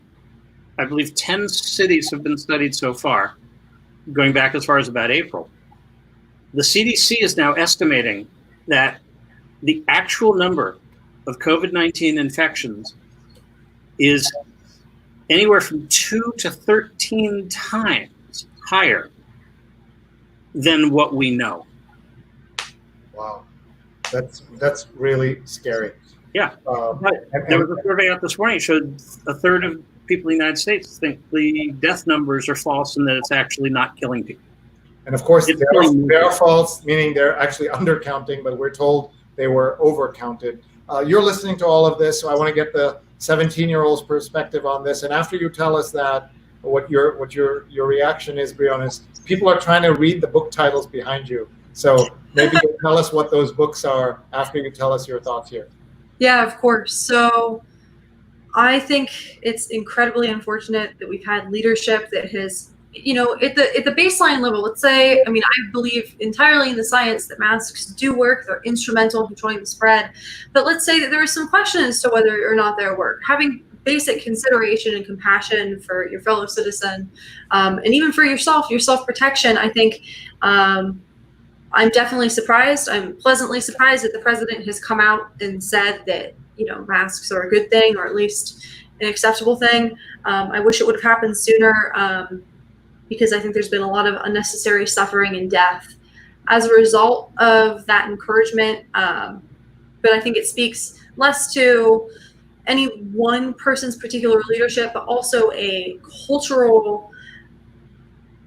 I believe 10 cities have been studied so far, going back as far as about April. The CDC is now estimating that the actual number of COVID-19 infections is anywhere from 2 to 13 times higher than what we know. Wow, that's really scary. Yeah, but there was a survey out this morning that showed a third of people in the United States think the death numbers are false and that it's actually not killing people. And of course, they are false, meaning they're actually undercounting, but we're told they were overcounted. You're listening to all of this, so I want to get the 17-year-old's perspective on this. And after you tell us that, what your reaction is, Briones, people are trying to read the book titles behind you. So maybe you'll tell us what those books are after you tell us your thoughts here. Yeah, of course. So I think it's incredibly unfortunate that we've had leadership that has, you know, at the baseline level, let's say, I mean, I believe entirely in the science that masks do work. They're instrumental in controlling the spread. But let's say that there is some question as to whether or not they work. Having basic consideration and compassion for your fellow citizen, and even for yourself, your self-protection, I think I'm definitely surprised. I'm pleasantly surprised that the president has come out and said that, you know, masks are a good thing, or at least an acceptable thing. I wish it would have happened sooner, because I think there's been a lot of unnecessary suffering and death as a result of that encouragement. But I think it speaks less to any one person's particular leadership, but also a cultural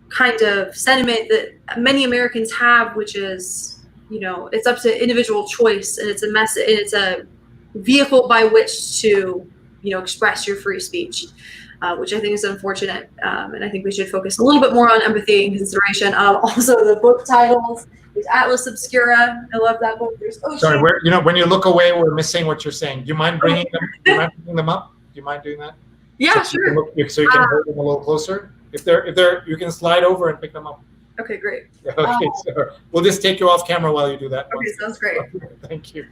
kind of sentiment that many Americans have, which is, you know, it's up to individual choice, and it's a message, and it's a vehicle by which to, you know, express your free speech, which I think is unfortunate. And I think we should focus a little bit more on empathy and consideration. Also, the book titles. There's Atlas Obscura. I love that book. There's Ocean. Sorry, you know, when you look away, we're missing what you're saying. Do you mind bringing them? Do you mind bringing them up? Do you mind doing that? Yeah, so sure. So you can hold them a little closer. If they're, you can slide over and pick them up. Okay, great. Okay, so we'll just take you off camera while you do that. Okay, sounds great. Thank you,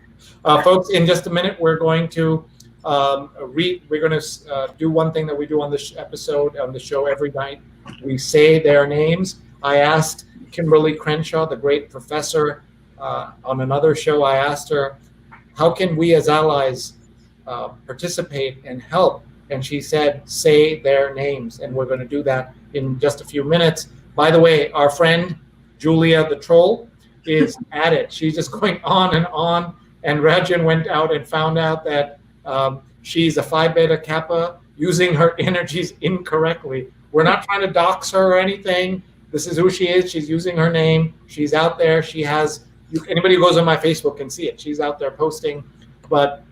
folks. In just a minute, we're going to We're going to do one thing that we do on this episode on the show every night. We say their names. I asked Kimberly Crenshaw, the great professor, on another show. I asked her, how can we as allies participate and help? And she said, say their names. And we're going to do that in just a few minutes. By the way, our friend Julia the Troll is at it. She's just going on. And Rajan went out and found out that she's a Phi Beta Kappa using her energies incorrectly. We're not trying to dox her or anything. This is who she is. She's using her name. She's out there. She has, anybody who goes on my Facebook can see it. She's out there posting. But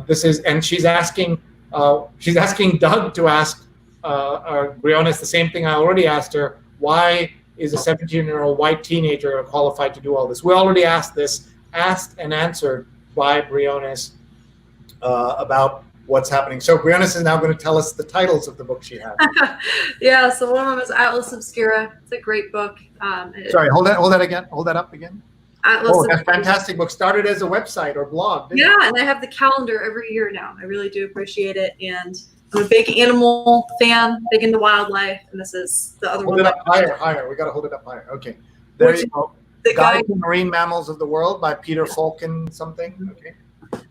this is, and she's asking Doug to ask Briones the same thing I already asked her. Why is a 17-year-old white teenager qualified to do all this? We already asked this, asked and answered by Briones about what's happening. So Briones is now going to tell us the titles of the book she has. Yeah, so one of them is Atlas Obscura. It's a great book. Sorry, hold that again. Hold that up again. Atlas that's a fantastic book. Started as a website or blog. Yeah, and I have the calendar every year now. I really do appreciate it. And I'm a big animal fan, big into wildlife. And this is the other one. Hold it up higher. We got to hold it up higher. Okay. There you go. The Guide to Marine Mammals of the World by Peter Falcon something. Okay.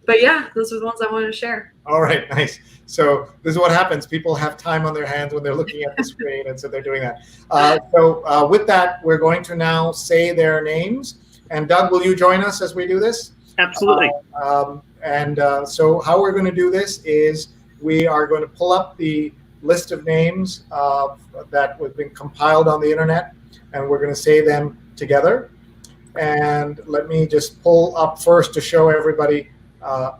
But yeah, those are the ones I wanted to share. All right, nice. So this is what happens. People have time on their hands when they're looking at the screen, and so they're doing that. So with that, we're going to now say their names. And Doug, will you join us as we do this? Absolutely. So how we're going to do this is we are going to pull up the list of names that have been compiled on the internet, and we're going to say them together. And let me just pull up first to show everybody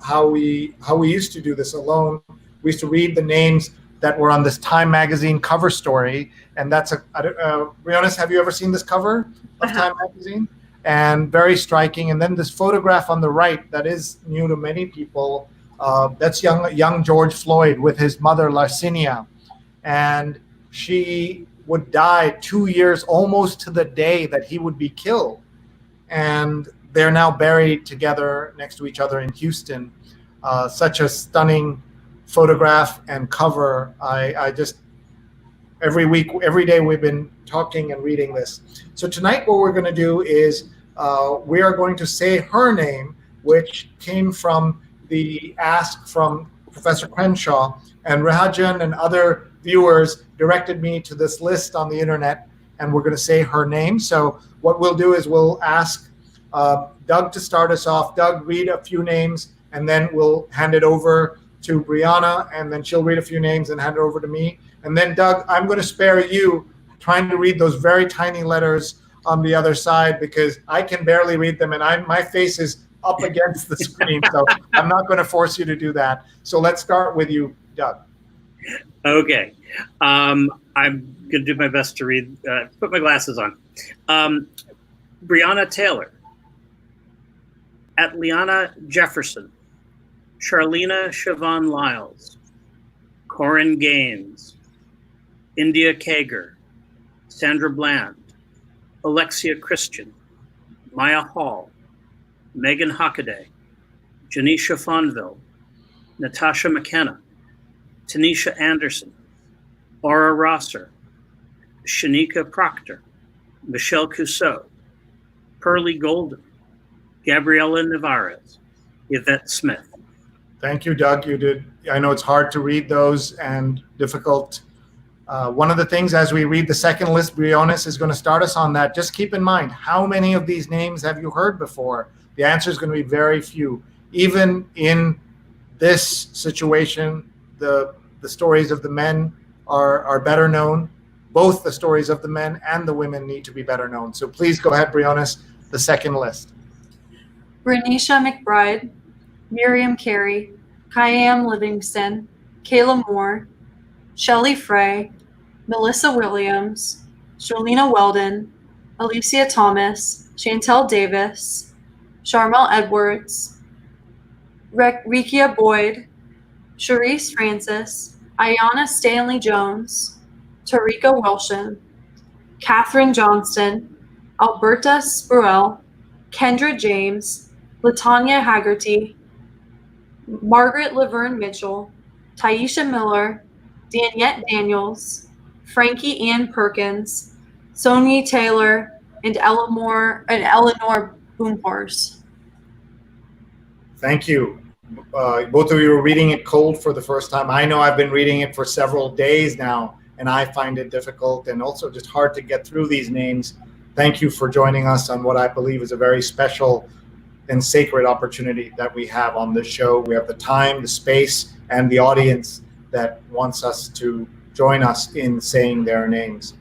how we used to do this alone. We used to read the names that were on this Time magazine cover story. And that's Briones, have you ever seen this cover of Time magazine? And very striking. And then this photograph on the right that is new to many people, that's young George Floyd with his mother, Larcinia. And she would die 2 years, almost to the day that he would be killed. And they're now buried together next to each other in Houston. Such a stunning photograph and cover. I just, every day we've been talking and reading this. So tonight what we're going to do is we are going to say her name, which came from the ask from Professor Crenshaw, and Rajan and other viewers directed me to this list on the internet, and we're going to say her name. So what we'll do is we'll ask Doug to start us off. Doug, read a few names, and then we'll hand it over to Brianna, and then she'll read a few names and hand it over to me. And then Doug, I'm going to spare you trying to read those very tiny letters on the other side, because I can barely read them, and my face is up against the screen, so I'm not going to force you to do that. So let's start with you, Doug. Okay. I'm going to do my best to read, put my glasses on. Brianna Taylor, Atliana Jefferson, Charlena Siobhan Lyles, Corin Gaines, India Kager, Sandra Bland, Alexia Christian, Maya Hall, Megan Hockaday, Janisha Fonville, Natasha McKenna, Tanisha Anderson, Aura Rosser, Shanika Proctor, Michelle Cousseau, Pearlie Golden, Gabriela Navarez, Yvette Smith. Thank you, Doug. You did. I know it's hard to read those and difficult. One of the things as we read the second list, Briones is going to start us on that. Just keep in mind, how many of these names have you heard before? The answer is going to be very few. Even in this situation, the stories of the men are better known. Both the stories of the men and the women need to be better known. So please go ahead, Briones, the second list. Renisha McBride, Miriam Carey, Kayam Livingston, Kayla Moore, Shelley Frey, Melissa Williams, Jolena Weldon, Alicia Thomas, Chantel Davis, Sharmel Edwards, Rikia Boyd, Sree Francis, Ayanna Stanley Jones, Tarika Welshin, Katherine Johnston, Alberta Spruell, Kendra James, Latanya Haggerty, Margaret Laverne Mitchell, Taisha Miller, Daniette Daniels, Frankie Ann Perkins, Sonia Taylor, and Eleanor Boomhorse. Thank you. Both of you are reading it cold for the first time. I know I've been reading it for several days now, and I find it difficult and also just hard to get through these names. Thank you for joining us on what I believe is a very special and sacred opportunity that we have on this show. We have the time, the space, and the audience that wants us to join us in saying their names.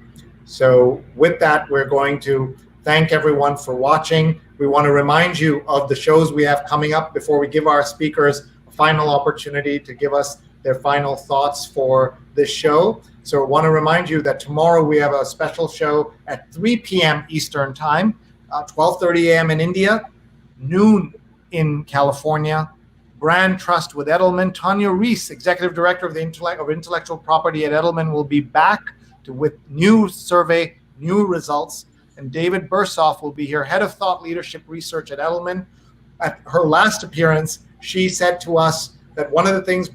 So with that, we're going to thank everyone for watching. We want to remind you of the shows we have coming up before we give our speakers a final opportunity to give us their final thoughts for this show. So I want to remind you that tomorrow we have a special show at 3 p.m. Eastern Time, 12:30 a.m. in India, noon in California. Brand Trust with Edelman. Tanya Reese, Executive Director of Intellectual Property at Edelman, will be back with new survey, new results. And David Bursoff will be here, Head of Thought Leadership Research at Edelman. At her last appearance, she said to us that one of the things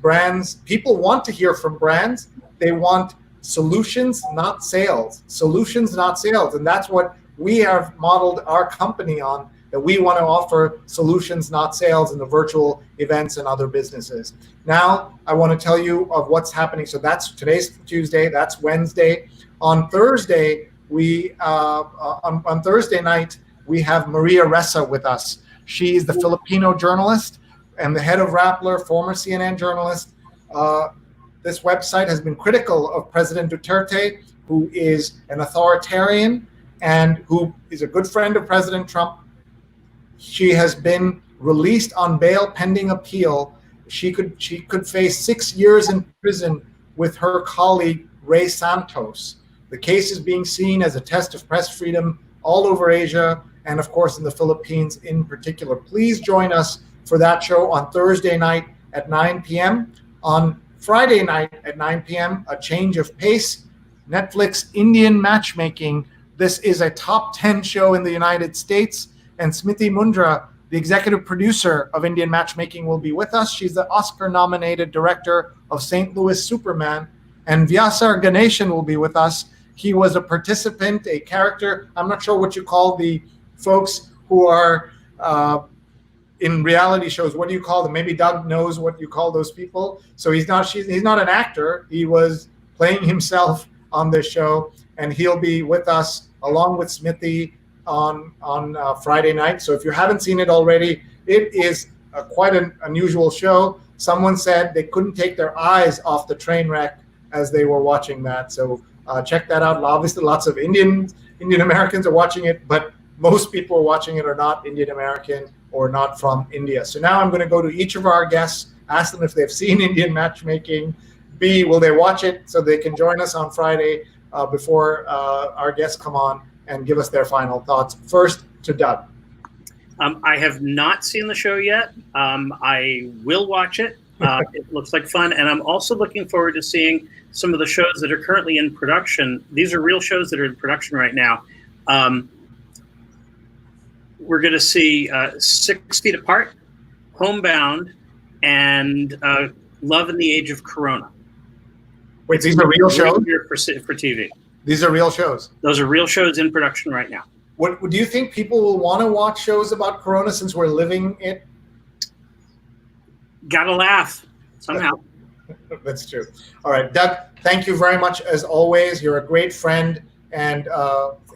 people want to hear from brands, they want solutions, not sales. Solutions, not sales. And that's what we have modeled our company on, that we want to offer solutions, not sales, in the virtual events and other businesses. Now, I want to tell you of what's happening. So today's Tuesday, that's Wednesday. On Thursday, on Thursday night, we have Maria Ressa with us. She's the Filipino journalist and the head of Rappler, former CNN journalist. This website has been critical of President Duterte, who is an authoritarian and who is a good friend of President Trump. She has been released on bail pending appeal. She could face 6 years in prison with her colleague, Ray Santos. The case is being seen as a test of press freedom all over Asia, and of course in the Philippines in particular. Please join us for that show on Thursday night at 9 p.m. On Friday night at 9 p.m., A Change of Pace, Netflix Indian Matchmaking. This is a top 10 show in the United States, and Smriti Mundra, the executive producer of Indian Matchmaking, will be with us. She's the Oscar-nominated director of St. Louis Superman. And Vyasar Ganeshan will be with us. He was a participant, a character. I'm not sure what you call the folks who are in reality shows. What do you call them? Maybe Doug knows what you call those people. So he's not an actor. He was playing himself on this show, and he'll be with us along with Smriti on Friday night. So if you haven't seen it already, it is quite an unusual show. Someone said they couldn't take their eyes off the train wreck as they were watching that. So check that out. Obviously, lots of Indian Americans are watching it, but most people watching it are not Indian American or not from India. So now I'm going to go to each of our guests, ask them if they've seen Indian Matchmaking. B, will they watch it so they can join us on Friday before our guests come on and give us their final thoughts. First, to Doug. I have not seen the show yet. I will watch it. It looks like fun. And I'm also looking forward to seeing some of the shows that are currently in production. These are real shows that are in production right now. We're going to see 6 Feet Apart, Homebound, and Love in the Age of Corona. Wait, these are real shows? For TV. These are real shows? Those are real shows in production right now. What do you think people will want to watch shows about Corona since we're living it? Gotta laugh somehow. That's true. All right, Doug, thank you very much as always. You're a great friend. And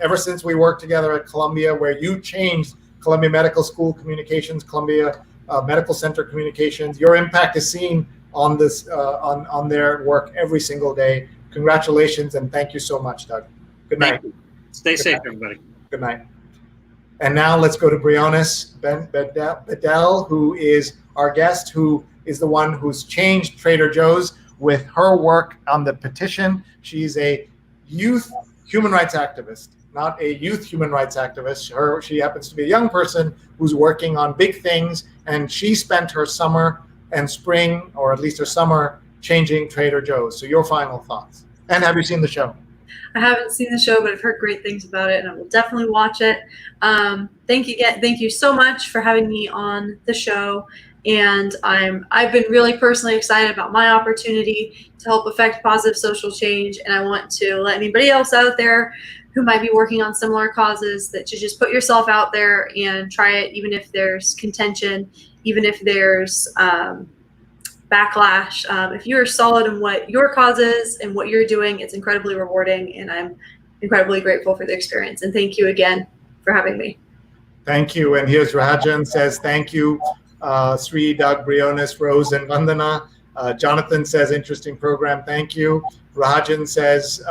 ever since we worked together at Columbia, where you changed Columbia Medical School communications, Columbia Medical Center communications, your impact is seen on this on their work every single day. Congratulations, and thank you so much, Doug. Good night. Stay safe, everybody. Good night. And now let's go to Briones Bedell, who is our guest, who is the one who's changed Trader Joe's with her work on the petition. She's a youth human rights activist, not a youth human rights activist. She happens to be a young person who's working on big things, and she spent her summer and spring, or at least her summer, changing Trader Joe's. So your final thoughts. And have you seen the show? I haven't seen the show, but I've heard great things about it, and I will definitely watch it. Thank you so much for having me on the show. And I've been really personally excited about my opportunity to help affect positive social change. And I want to let anybody else out there who might be working on similar causes that to just put yourself out there and try it, even if there's contention, even if there's backlash. If you're solid in what your cause is and what you're doing, it's incredibly rewarding. And I'm incredibly grateful for the experience. And thank you again for having me. Thank you. And here's Rajan says, thank you. Sree, Doug, Briones, Rose, and Vandana. Jonathan says, interesting program. Thank you. Rajan says,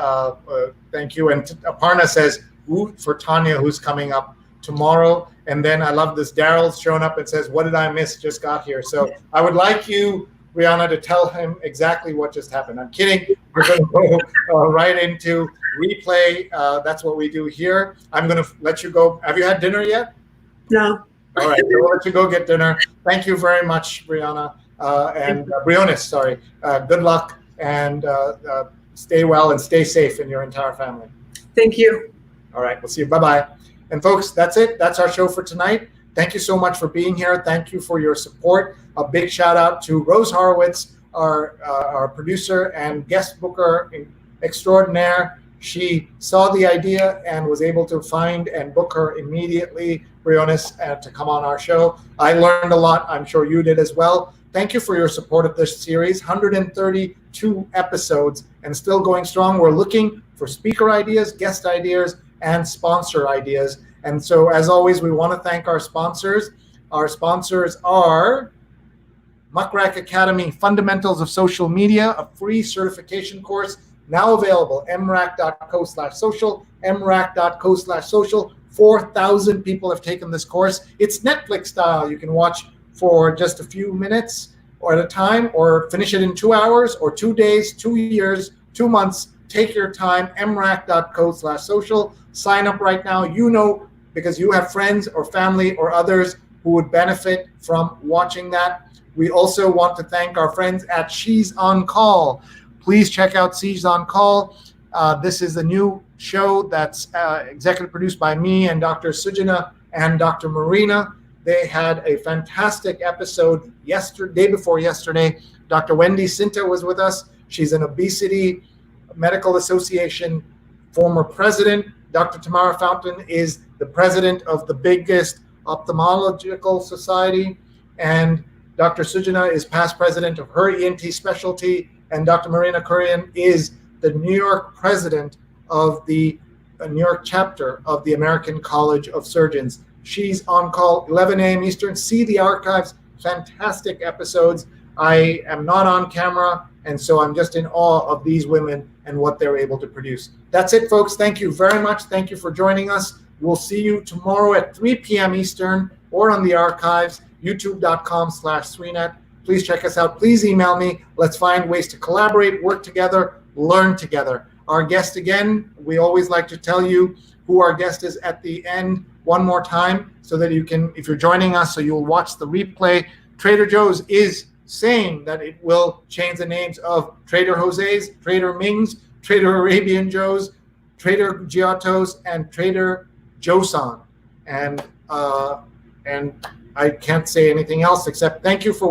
thank you. And Aparna says, ooh, for Tanya, who's coming up tomorrow. And then I love this. Daryl's shown up and says, what did I miss? Just got here. So I would like you, Brianna, to tell him exactly what just happened. I'm kidding. We're going to go right into replay. That's what we do here. I'm going to let you go. Have you had dinner yet? No. All right, so we'll let you go get dinner. Thank you very much, Brianna, and Briones, sorry. Good luck, and stay well and stay safe in your entire family. Thank you. All right, we'll see you. Bye-bye. And folks, that's it. That's our show for tonight. Thank you so much for being here. Thank you for your support. A big shout out to Rose Horowitz, our producer and guest booker extraordinaire. She saw the idea and was able to find and book her immediately, Briones, to come on our show. I learned a lot. I'm sure you did as well. Thank you for your support of this series. 132 episodes and still going strong. We're looking for speaker ideas, guest ideas, and sponsor ideas. And so, as always, we want to thank our sponsors. Our sponsors are Muckrack Academy, Fundamentals of Social Media, a free certification course now available, mrac.co/social, mrac.co/social. 4,000 people have taken this course. It's Netflix style. You can watch for just a few minutes or at a time, or finish it in 2 hours or 2 days, 2 years, 2 months. Take your time, mrac.co/social. Sign up right now. You know, because you have friends or family or others who would benefit from watching that. We also want to thank our friends at She's on Call. Please check out She's on Call. This is a new show that's executive produced by me and Dr. Sujana and Dr. Marina. They had a fantastic episode day before yesterday. Dr. Wendy Sinta was with us. She's an Obesity Medical Association former president. Dr. Tamara Fountain is the president of the biggest ophthalmological society. And Dr. Sujana is past president of her ENT specialty. And Dr. Marina Kurian is the New York president of the New York chapter of the American College of Surgeons. She's on Call, 11 a.m. Eastern. See the archives, fantastic episodes. I am not on camera, and so I'm just in awe of these women and what they're able to produce. That's it, folks. Thank you very much. Thank you for joining us. We'll see you tomorrow at 3 p.m. Eastern or on the archives, youtube.com/Sreenet. Please check us out. Please email me. Let's find ways to collaborate, work together, learn together. Our guest again, we always like to tell you who our guest is at the end one more time so that you can, if you're joining us, so you'll watch the replay. Trader Joe's is saying that it will change the names of Trader Jose's, Trader Ming's, Trader Arabian Joe's, Trader Giotto's, and Trader Joe's. And I can't say anything else except thank you for